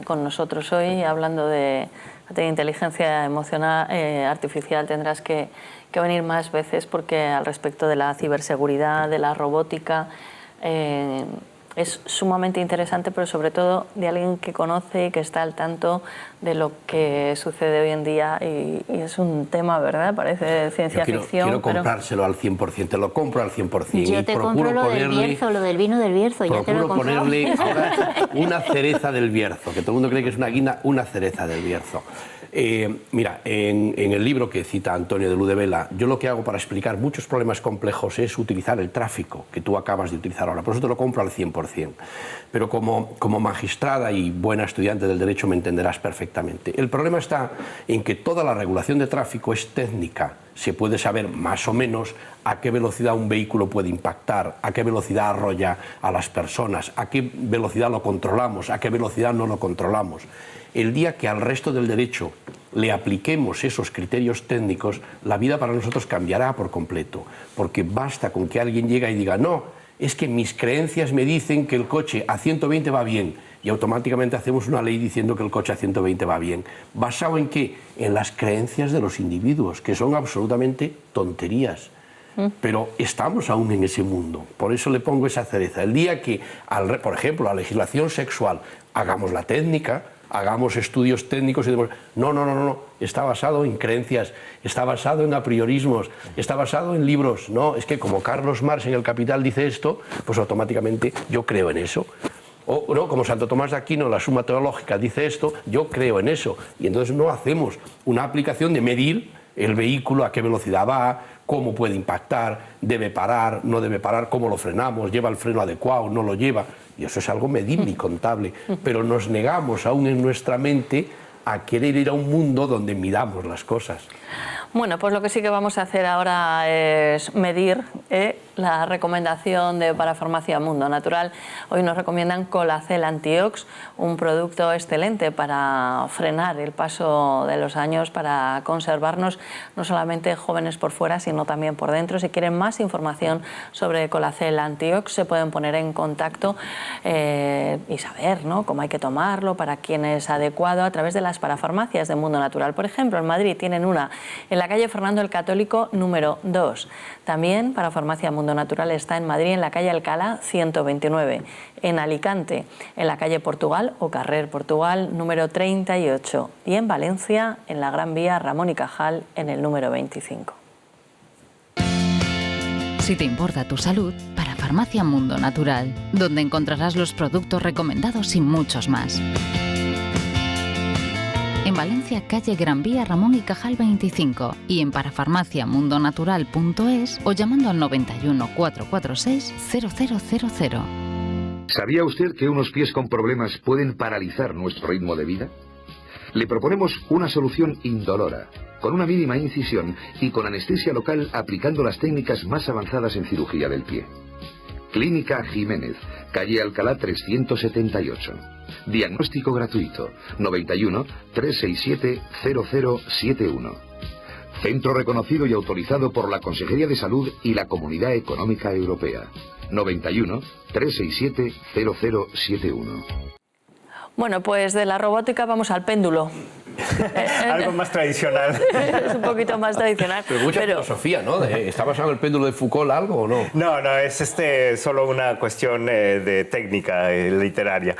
con nosotros hoy, hablando de inteligencia emocional artificial. Tendrás que venir más veces, porque al respecto de la ciberseguridad, de la robótica, es sumamente interesante, pero sobre todo de alguien que conoce y que está al tanto de lo que sucede hoy en día, y es un tema, ¿verdad? Parece ciencia ficción. Quiero comprárselo al 100%, te lo compro al 100%. Yo te compro lo del Bierzo, lo del vino del Bierzo, ya te lo he comprado. Procuro ponerle ahora una cereza del Bierzo, que todo el mundo cree que es una guinda, una cereza del Bierzo. Mira, en el libro que cita Antonio de Ludevela, yo lo que hago para explicar muchos problemas complejos es utilizar el tráfico que tú acabas de utilizar ahora. Por eso te lo compro al 100%. Pero como magistrada y buena estudiante del derecho me entenderás perfectamente. El problema está en que toda la regulación de tráfico es técnica. Se puede saber más o menos a qué velocidad un vehículo puede impactar, a qué velocidad arrolla a las personas, a qué velocidad lo controlamos, a qué velocidad no lo controlamos. El día que al resto del derecho le apliquemos esos criterios técnicos, la vida para nosotros cambiará por completo, porque basta con que alguien llegue y diga, no, es que mis creencias me dicen que el coche a 120 va bien, y automáticamente hacemos una ley diciendo que el coche a 120 va bien. ¿Basado en qué? En las creencias de los individuos, que son absolutamente tonterías. Pero estamos aún en ese mundo. Por eso le pongo esa cereza. El día que, por ejemplo, la legislación sexual, hagamos la técnica, hagamos estudios técnicos y demás. No. Está basado en creencias, está basado en apriorismos, está basado en libros. No, es que como Carlos Marx en El Capital dice esto, pues automáticamente yo creo en eso. O no, como Santo Tomás de Aquino, la Suma Teológica dice esto, yo creo en eso. Y entonces no hacemos una aplicación de medir el vehículo, a qué velocidad va, cómo puede impactar, debe parar, no debe parar, cómo lo frenamos, lleva el freno adecuado, no lo lleva. Y eso es algo medible y contable. Pero nos negamos aún en nuestra mente a querer ir a un mundo donde midamos las cosas. Bueno, pues lo que sí que vamos a hacer ahora es medir la recomendación de Parafarmacia Mundo Natural. Hoy nos recomiendan Colacel Antiox, un producto excelente para frenar el paso de los años, para conservarnos no solamente jóvenes por fuera, sino también por dentro. Si quieren más información sobre Colacel Antiox, se pueden poner en contacto y saber, ¿no?, cómo hay que tomarlo, para quién es adecuado, a través de las parafarmacias de Mundo Natural. Por ejemplo, en Madrid tienen una en la calle Fernando el Católico número 2. También Parafarmacia Mundo Natural está en Madrid, en la calle Alcalá 129. En Alicante, en la calle Portugal o Carrer Portugal número 38. Y en Valencia, en la Gran Vía Ramón y Cajal, en el número 25. Si te importa tu salud, Parafarmacia Mundo Natural, donde encontrarás los productos recomendados y muchos más. En Valencia, calle Gran Vía Ramón y Cajal 25, y en parafarmaciamundonatural.es o llamando al 91 446 0000. ¿Sabía usted que unos pies con problemas pueden paralizar nuestro ritmo de vida? Le proponemos una solución indolora, con una mínima incisión y con anestesia local aplicando las técnicas más avanzadas en cirugía del pie. Clínica Jiménez, calle Alcalá 378. Diagnóstico gratuito, 91 367 0071. Centro reconocido y autorizado por la Consejería de Salud y la Comunidad Económica Europea, 91 367 0071. Bueno, pues de la robótica vamos al péndulo. Algo más tradicional. Es un poquito más tradicional. Pero mucha filosofía, ¿no? ¿Está basado en el péndulo de Foucault algo o no? No, es solo una cuestión de técnica literaria.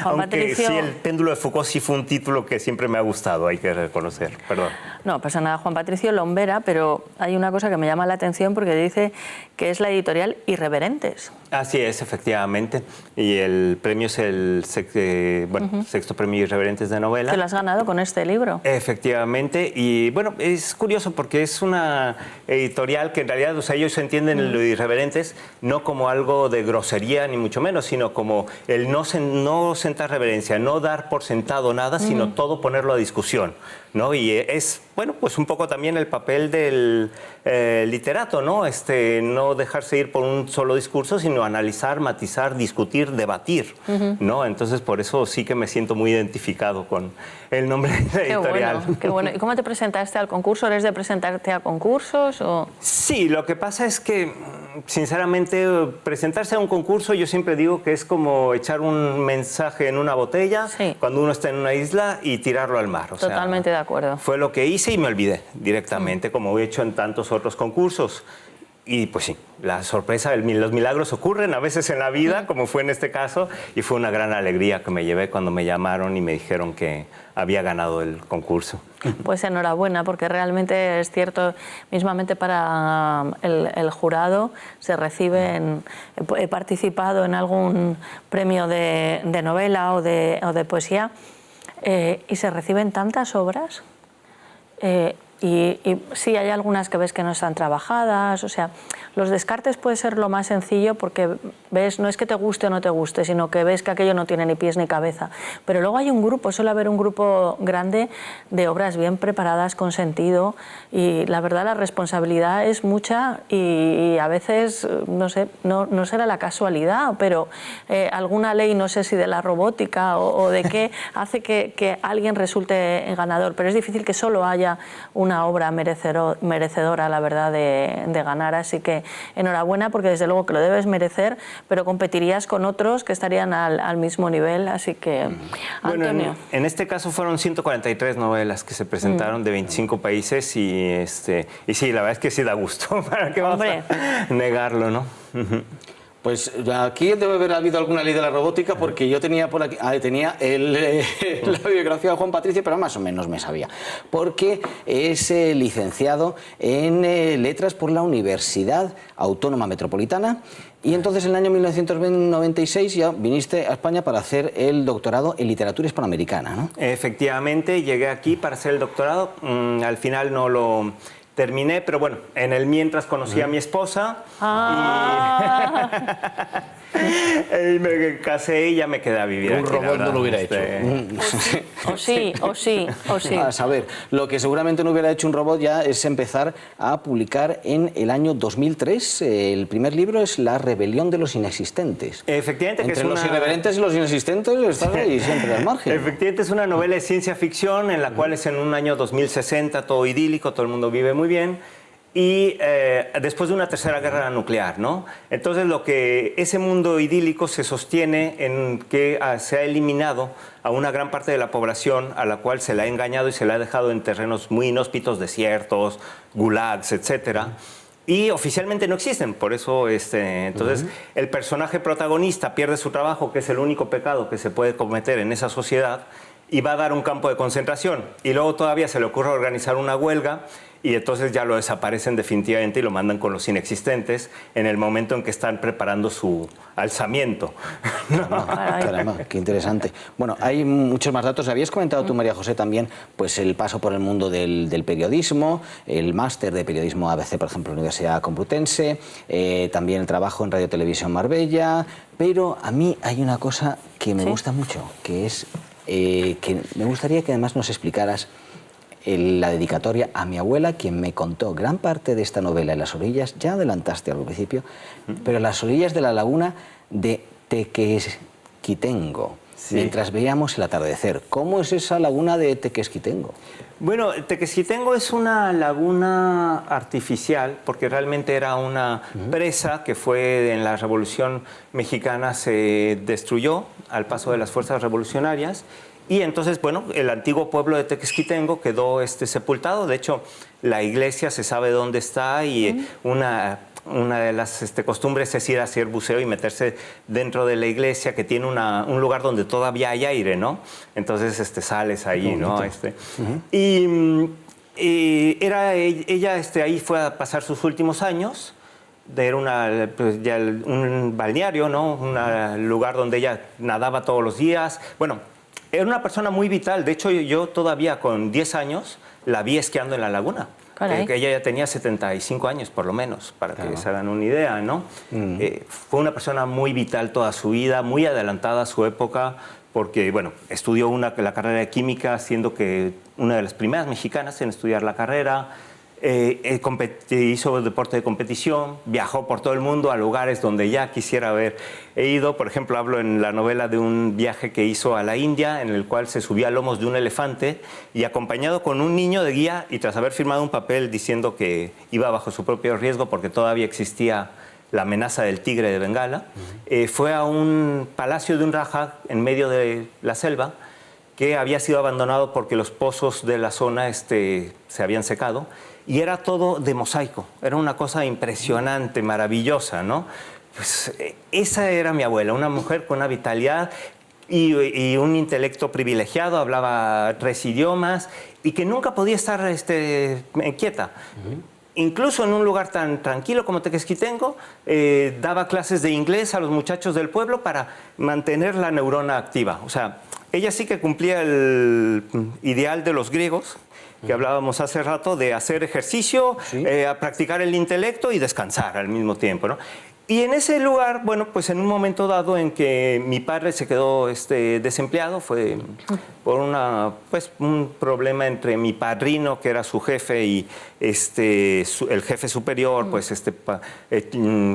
Aunque Patricio... sí, el péndulo de Foucault sí fue un título que siempre me ha gustado, hay que reconocer. Perdón. No pasa nada, Juan Patricio Lombera, pero hay una cosa que me llama la atención porque dice que es la editorial Irreverentes. Así es, efectivamente. Y el premio es el sexto premio Irreverentes de novela. ¿Te lo has ganado con este libro? Efectivamente. Y bueno, es curioso porque es una editorial que en realidad, o sea, ellos entienden lo de Irreverentes no como algo de grosería ni mucho menos, sino como el no sentar reverencia, no dar por sentado nada, sino todo ponerlo a discusión, ¿no? Y es, bueno, pues un poco también el papel del literato, ¿no? No dejarse ir por un solo discurso, sino analizar, matizar, discutir, debatir, ¿no? Entonces, por eso sí que me siento muy identificado con el nombre de la editorial. Qué bueno. ¿Y cómo te presentaste al concurso? ¿Eres de presentarte a concursos o...? Sí, lo que pasa es que, sinceramente, presentarse a un concurso, yo siempre digo que es como echar un mensaje en una botella cuando uno está en una isla y tirarlo al mar. O Totalmente de acuerdo. Fue lo que hice y me olvidé directamente, como he hecho en tantos otros concursos. Y pues sí, la sorpresa, los milagros ocurren a veces en la vida, como fue en este caso, y fue una gran alegría que me llevé cuando me llamaron y me dijeron que había ganado el concurso. Pues enhorabuena, porque realmente es cierto, mismamente para el jurado se reciben, he participado en algún premio de novela o de poesía, y se reciben tantas obras. Y sí, hay algunas que ves que no están trabajadas, o sea, los descartes puede ser lo más sencillo porque ves, no es que te guste o no te guste, sino que ves que aquello no tiene ni pies ni cabeza. Pero luego hay un grupo, suele haber un grupo grande de obras bien preparadas, con sentido, y la verdad la responsabilidad es mucha y a veces, no sé, no será la casualidad, pero alguna ley, no sé si de la robótica o de qué, hace que alguien resulte ganador, pero es difícil que solo haya una una obra merecedora, la verdad, de ganar. Así que enhorabuena, porque desde luego que lo debes merecer, pero competirías con otros que estarían al mismo nivel. Así que, Antonio. Bueno, en este caso fueron 143 novelas que se presentaron de 25 países y sí, la verdad es que sí da gusto. ¿Para qué vamos a negarlo, no? Pues aquí debe haber habido alguna ley de la robótica, porque yo tenía por aquí, tenía la biografía de Juan Patricio, pero más o menos me sabía, porque es licenciado en letras por la Universidad Autónoma Metropolitana, y entonces en el año 1996 ya viniste a España para hacer el doctorado en literatura hispanoamericana, ¿no? Efectivamente, llegué aquí para hacer el doctorado, al final no lo terminé, pero bueno, en el mientras conocí a mi esposa y me casé y ya me quedé a vivir aquí. Un robot no lo hubiera hecho. O sí. A saber, lo que seguramente no hubiera hecho un robot ya es empezar a publicar en el año 2003. El primer libro es La rebelión de los inexistentes. Efectivamente, Entre los irreverentes y los inexistentes estás ahí siempre al margen. Efectivamente, es una novela de ciencia ficción en la cual es en un año 2060, todo idílico, todo el mundo vive muy bien. Y después de una tercera guerra nuclear, ¿no? Entonces, ese mundo idílico se sostiene en que se ha eliminado a una gran parte de la población a la cual se la ha engañado y se la ha dejado en terrenos muy inhóspitos, desiertos, gulags, etcétera. Y oficialmente no existen, por eso entonces el personaje protagonista pierde su trabajo, que es el único pecado que se puede cometer en esa sociedad, y va a dar un campo de concentración. Y luego todavía se le ocurre organizar una huelga y entonces ya lo desaparecen definitivamente y lo mandan con los inexistentes en el momento en que están preparando su alzamiento. Caramba, qué interesante. Bueno, hay muchos más datos. Habías comentado tú, María José, también pues el paso por el mundo del periodismo, el máster de periodismo ABC, por ejemplo, en la Universidad Complutense, también el trabajo en Radio Televisión Marbella, pero a mí hay una cosa que me gusta mucho, que es que me gustaría que además nos explicaras la dedicatoria a mi abuela, quien me contó gran parte de esta novela en las orillas, ya adelantaste al principio, pero en las orillas de la laguna de Tequesquitengo, mientras veíamos el atardecer. ¿Cómo es esa laguna de Tequesquitengo? Bueno, Tequesquitengo es una laguna artificial, porque realmente era una presa que fue en la Revolución Mexicana, se destruyó al paso de las fuerzas revolucionarias. Y entonces, bueno, el antiguo pueblo de Tequesquitengo quedó sepultado. De hecho, la iglesia se sabe dónde está y una de las costumbres es ir a hacer buceo y meterse dentro de la iglesia, que tiene un lugar donde todavía hay aire, ¿no? Entonces sales ahí, ¿no? Y ella ahí fue a pasar sus últimos años. Era un balneario, ¿no? Un lugar donde ella nadaba todos los días. Bueno, era una persona muy vital. De hecho, yo todavía con 10 años la vi esquiando en la laguna. Que ella ya tenía 75 años, por lo menos, para que se hagan una idea, ¿no? Fue una persona muy vital toda su vida, muy adelantada a su época, porque, bueno, estudió la carrera de química, siendo que una de las primeras mexicanas en estudiar la carrera. Hizo deporte de competición, viajó por todo el mundo a lugares donde ya quisiera haber ido. Por ejemplo, hablo en la novela de un viaje que hizo a la India, en el cual se subió a lomos de un elefante y acompañado con un niño de guía, y tras haber firmado un papel diciendo que iba bajo su propio riesgo porque todavía existía la amenaza del tigre de Bengala, fue a un palacio de un raja en medio de la selva, que había sido abandonado porque los pozos de la zona se habían secado, y era todo de mosaico. Era una cosa impresionante, maravillosa, ¿no? Pues esa era mi abuela, una mujer con una vitalidad y un intelecto privilegiado, hablaba 3 idiomas y que nunca podía estar quieta. Incluso en un lugar tan tranquilo como Tequesquitengo, daba clases de inglés a los muchachos del pueblo para mantener la neurona activa. O sea, ella sí que cumplía el ideal de los griegos, que hablábamos hace rato, de hacer ejercicio, a practicar el intelecto y descansar al mismo tiempo, ¿no? Y en ese lugar, bueno, pues en un momento dado en que mi padre se quedó desempleado, fue por un problema entre mi padrino, que era su jefe, y el jefe superior, pues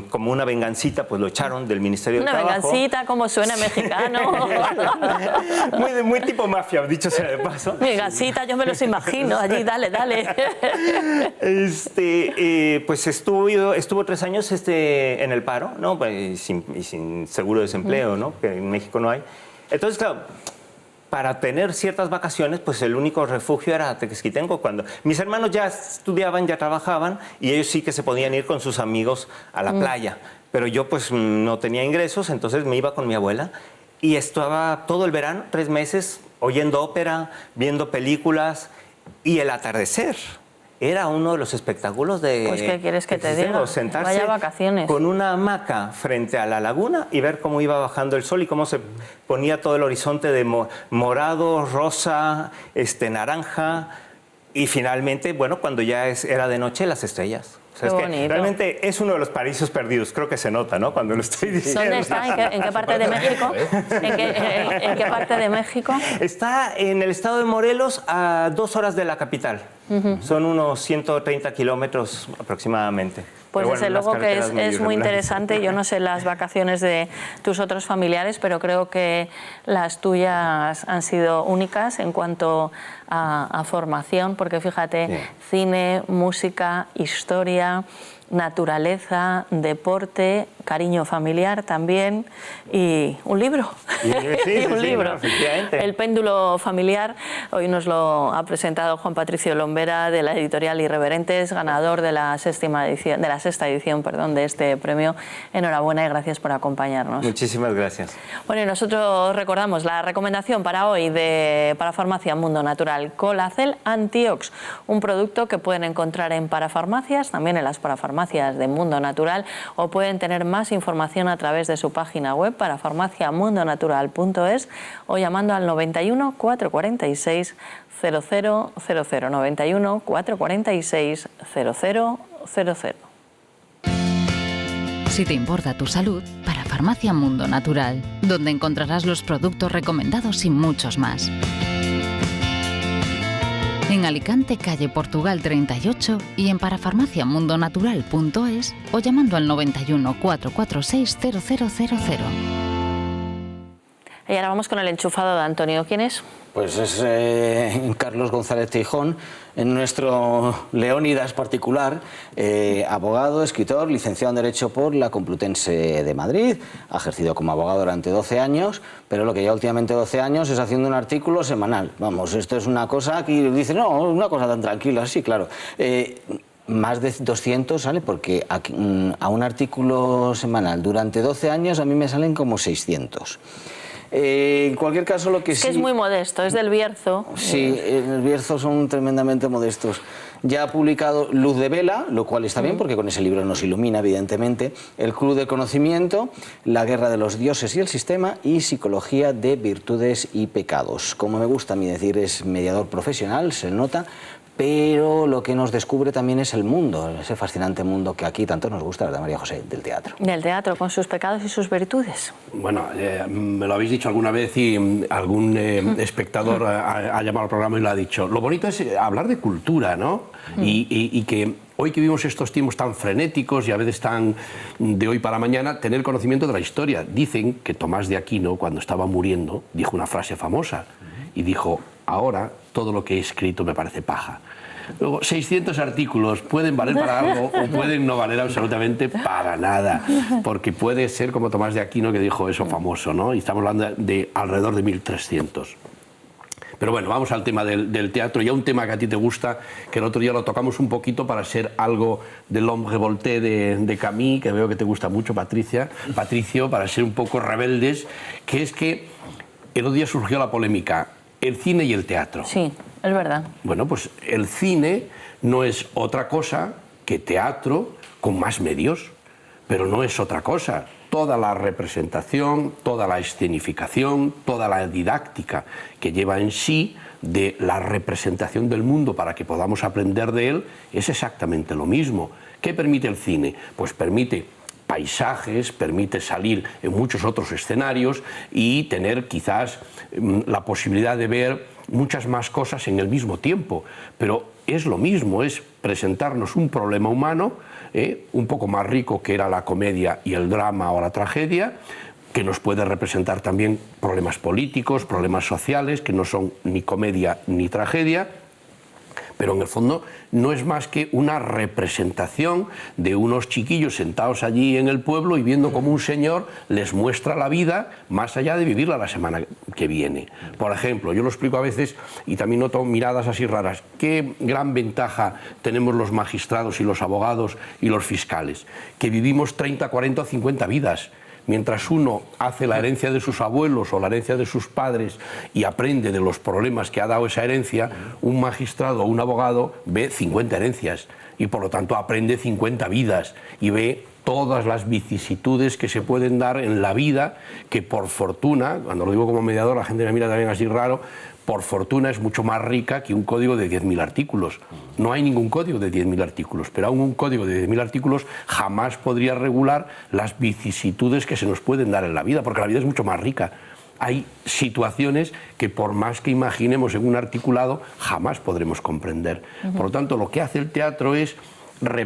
como una vengancita, pues lo echaron del Ministerio del Trabajo. Una vengancita, como suena mexicano. muy tipo mafia, dicho sea de paso. Vengancita, yo me los imagino, allí, dale. Pues estuvo 3 años en el paro, ¿no? Pues, sin seguro de desempleo, ¿no? Que en México no hay. Entonces, claro, para tener ciertas vacaciones, pues el único refugio era Tequesquitengo. Cuando mis hermanos ya estudiaban, ya trabajaban, y ellos sí que se podían ir con sus amigos a la playa. Pero yo pues no tenía ingresos, entonces me iba con mi abuela y estaba todo el verano, 3 meses, oyendo ópera, viendo películas, y el atardecer era uno de los espectáculos de... Pues, ¿qué quieres que te diga? Sentarse Vaya vacaciones. con una hamaca frente a la laguna y ver cómo iba bajando el sol y cómo se ponía todo el horizonte de morado, rosa, naranja, y finalmente, bueno, cuando ya era de noche, las estrellas. O sea, Qué bonito. Realmente es uno de los paraísos perdidos, creo que se nota, ¿no? Cuando lo estoy diciendo. ¿Dónde está? ¿En qué parte de México? ¿En qué parte de México? Está en el estado de Morelos, a 2 horas de la capital. Son unos 130 kilómetros aproximadamente. Pues Pero desde bueno, luego que unas carreteras es medio muy irregulares. interesante. Yo no sé las vacaciones de tus otros familiares, pero creo que las tuyas han sido únicas en cuanto a formación, porque fíjate, cine, música, historia, naturaleza, deporte, cariño familiar también, y un libro. Y un libro. Efectivamente. El péndulo familiar. Hoy nos lo ha presentado Juan Patricio Lombera, de la editorial Irreverentes, ganador de la sexta edición, de este premio. Enhorabuena y gracias por acompañarnos. Muchísimas gracias. Bueno, y nosotros recordamos la recomendación para hoy para Farmacia Mundo Natural, Colacel Antiox, un producto que pueden encontrar en parafarmacias, también en las parafarmacias de Mundo Natural, o pueden tener más información a través de su página web, parafarmaciamundonatural.es, o llamando al 91 446 0000, 91 446 0000. Si te importa tu salud, para Farmacia Mundo Natural, donde encontrarás los productos recomendados y muchos más. En Alicante, calle Portugal 38, y en parafarmaciamundonatural.es, o llamando al 91 446 0000. Y ahora vamos con el enchufado de Antonio. ¿Quién es? Pues es Carlos González Teijón, nuestro Leónidas particular, abogado, escritor, licenciado en Derecho por la Complutense de Madrid, ha ejercido como abogado durante 12 años, pero lo que lleva últimamente 12 años es haciendo un artículo semanal. Vamos, esto es una cosa que dice, no, una cosa tan tranquila, sí, claro. Más de 200 sale porque a un artículo semanal durante 12 años a mí me salen como 600. En cualquier caso, lo que es que es muy modesto, es del Bierzo. Sí, en el Bierzo son tremendamente modestos. Ya ha publicado Luz de Vela, lo cual está bien porque con ese libro nos ilumina, evidentemente, El Club del Conocimiento, La Guerra de los Dioses y el Sistema, y Psicología de Virtudes y Pecados. Como me gusta a mí decir, es mediador profesional, se nota, pero lo que nos descubre también es el mundo, ese fascinante mundo que aquí tanto nos gusta, de María José, del teatro. Del teatro, con sus pecados y sus virtudes. Bueno, me lo habéis dicho alguna vez y algún espectador ha llamado al programa y lo ha dicho. Lo bonito es hablar de cultura, ¿no? Y que hoy que vivimos estos tiempos tan frenéticos y a veces tan de hoy para mañana, tener conocimiento de la historia. Dicen que Tomás de Aquino, cuando estaba muriendo, dijo una frase famosa y dijo: ahora todo lo que he escrito me parece paja. Luego, 600 artículos pueden valer para algo o pueden no valer absolutamente para nada, porque puede ser como Tomás de Aquino, que dijo eso famoso, ¿no? Y estamos hablando de alrededor de 1300. Pero bueno, vamos al tema del teatro, ya un tema que a ti te gusta, que el otro día lo tocamos un poquito para ser algo del L'Homme Revolté de Camus, que veo que te gusta mucho, Patricio, para ser un poco rebeldes, que es que el otro día surgió la polémica, el cine y el teatro. Sí, es verdad. Bueno, pues el cine no es otra cosa que teatro con más medios, pero no es otra cosa. Toda la representación, toda la escenificación, toda la didáctica que lleva en sí de la representación del mundo para que podamos aprender de él es exactamente lo mismo. ¿Qué permite el cine? Pues permite paisajes, permite salir en muchos otros escenarios y tener quizás la posibilidad de ver muchas más cosas en el mismo tiempo. Pero es lo mismo, es presentarnos un problema humano, un poco más rico que era la comedia y el drama o la tragedia, que nos puede representar también problemas políticos, problemas sociales, que no son ni comedia ni tragedia, pero en el fondo no es más que una representación de unos chiquillos sentados allí en el pueblo y viendo cómo un señor les muestra la vida más allá de vivirla la semana que viene. Por ejemplo, yo lo explico a veces y también noto miradas así raras. ¿Qué gran ventaja tenemos los magistrados y los abogados y los fiscales? Que vivimos 30, 40 o 50 vidas. Mientras uno hace la herencia de sus abuelos o la herencia de sus padres y aprende de los problemas que ha dado esa herencia, un magistrado o un abogado ve 50 herencias y por lo tanto aprende 50 vidas y ve todas las vicisitudes que se pueden dar en la vida, que por fortuna, cuando lo digo como mediador la gente me mira también así raro, por fortuna es mucho más rica que un código de 10.000 artículos. No hay ningún código de 10.000 artículos, pero aún un código de 10.000 artículos jamás podría regular las vicisitudes que se nos pueden dar en la vida, porque la vida es mucho más rica. Hay situaciones que por más que imaginemos en un articulado, jamás podremos comprender. Por lo tanto, lo que hace el teatro es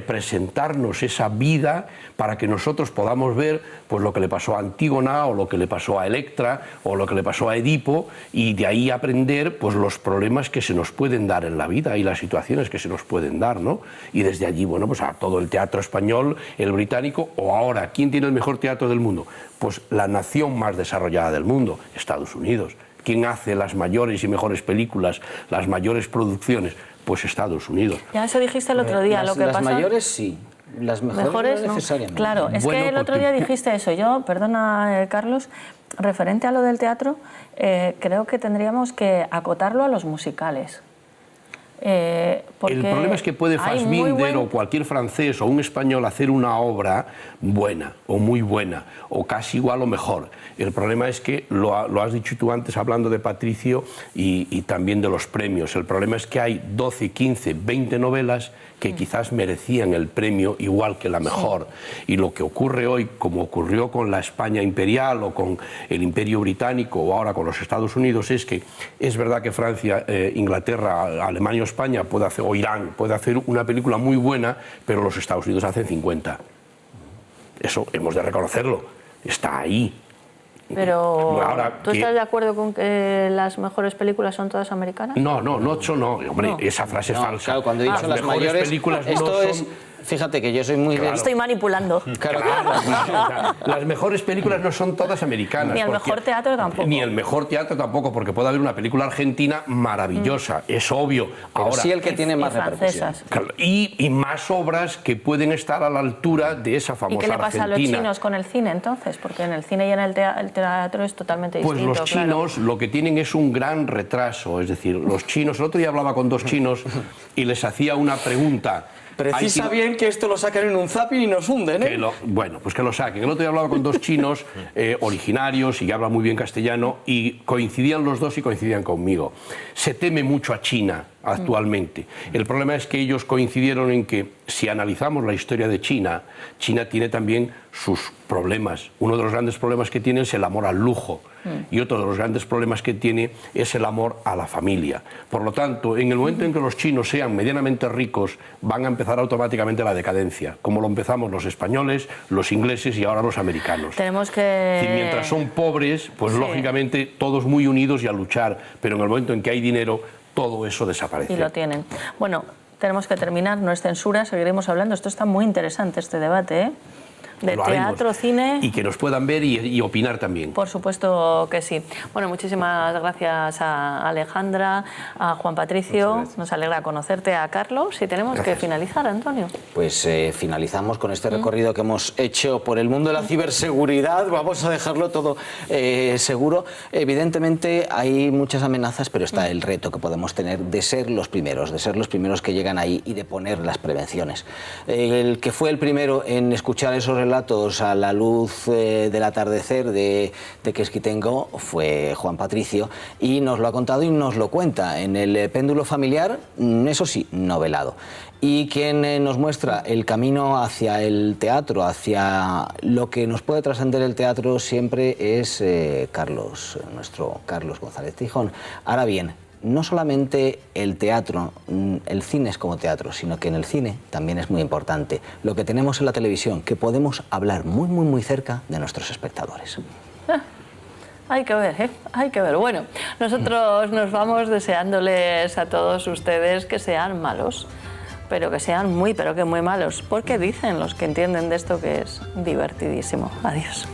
representarnos esa vida para que nosotros podamos ver pues lo que le pasó a Antígona o lo que le pasó a Electra o lo que le pasó a Edipo y de ahí aprender pues los problemas que se nos pueden dar en la vida y las situaciones que se nos pueden dar, ¿no? Y desde allí, bueno, pues a todo el teatro español, el británico o ahora, ¿quién tiene el mejor teatro del mundo? Pues la nación más desarrollada del mundo, Estados Unidos. ¿Quién hace las mayores y mejores películas, las mayores producciones? Pues Estados Unidos. Ya eso dijiste el otro día, lo que pasa... Las mayores sí, las mejores no necesariamente. Claro, es Bueno, que el otro porque- día dijiste eso. Yo, perdona Carlos, referente a lo del teatro, creo que tendríamos que acotarlo a los musicales. Porque El problema es que puede hay muy Fassbinder buen- o cualquier francés o un español hacer una obra buena o muy buena o casi igual o mejor. El problema es que, lo has dicho tú antes hablando de Patricio y también de los premios, el problema es que hay 12, 15, 20 novelas que quizás merecían el premio igual que la mejor. Y lo que ocurre hoy, como ocurrió con la España imperial o con el Imperio Británico o ahora con los Estados Unidos, es que es verdad que Francia, Inglaterra, Alemania o España puede hacer, o Irán puede hacer una película muy buena, pero los Estados Unidos hacen 50. Eso hemos de reconocerlo, está ahí. Pero, Ahora, ¿tú estás de acuerdo con que las mejores películas son todas americanas? No, hombre, No. esa frase es No, falsa. claro, cuando he dicho las mejores mayores, películas no esto son... es... Fíjate que yo soy muy... Claro. Estoy manipulando. Claro, Las mejores películas no son todas americanas. Ni el porque- mejor teatro tampoco. Ni el mejor teatro tampoco, porque puede haber una película argentina maravillosa, es obvio. pero Ahora, sí el que tiene más Y repercusión. francesas. claro, y más obras que pueden estar a la altura de esa famosa ¿Y qué le pasa a los Argentina. chinos con el cine entonces? Porque en el cine y en el teatro es totalmente Pues distinto. los claro. chinos lo que tienen es un gran retraso, es decir, los chinos, el otro día hablaba con dos chinos y les hacía una pregunta. Precisa Hay- bien que esto lo saquen en un zapping y nos hunden, ¿eh? Bueno, pues que lo saquen. El otro día hablaba con dos chinos originarios y que hablan muy bien castellano y coincidían los dos y coincidían conmigo. Se teme mucho a China actualmente. El problema es que ellos coincidieron en que si analizamos la historia de China, China tiene también sus problemas. Uno de los grandes problemas que tiene es el amor al lujo y otro de los grandes problemas que tiene es el amor a la familia. Por lo tanto, en el momento en que los chinos sean medianamente ricos, van a empezar automáticamente la decadencia, como lo empezamos los españoles, los ingleses y ahora los americanos. Tenemos Es que... decir, mientras son pobres, pues Sí. lógicamente todos muy unidos y a luchar, pero en el momento en que hay dinero, todo eso desaparece. Y lo tienen. Bueno, tenemos que terminar, no es censura, seguiremos hablando. Esto está muy interesante, este debate, ¿eh? De Lo haremos. teatro, cine... Y que nos puedan ver y opinar también. Por supuesto que sí. Bueno, muchísimas gracias a Alejandra, a Juan Patricio. Nos alegra conocerte, a Carlos. Y tenemos que finalizar, Antonio. Pues finalizamos con este recorrido que hemos hecho por el mundo de la ciberseguridad. Vamos a dejarlo todo seguro. Evidentemente hay muchas amenazas, pero está el reto que podemos tener de ser los primeros que llegan ahí y de poner las prevenciones. El que fue el primero en escuchar esos relatos a la luz del atardecer de Quezquitengo fue Juan Patricio, y nos lo ha contado y nos lo cuenta en el péndulo familiar, eso sí, novelado. Y quien nos muestra el camino hacia el teatro, hacia lo que nos puede trascender el teatro siempre es nuestro Carlos González Tijón. Ahora bien, no solamente el teatro, el cine es como teatro, sino que en el cine también es muy importante lo que tenemos en la televisión, que podemos hablar muy, muy, muy cerca de nuestros espectadores. Hay que ver, ¿eh? Hay que ver. Bueno, nosotros nos vamos deseándoles a todos ustedes que sean malos, pero que sean muy, pero que muy malos, porque dicen los que entienden de esto que es divertidísimo. Adiós.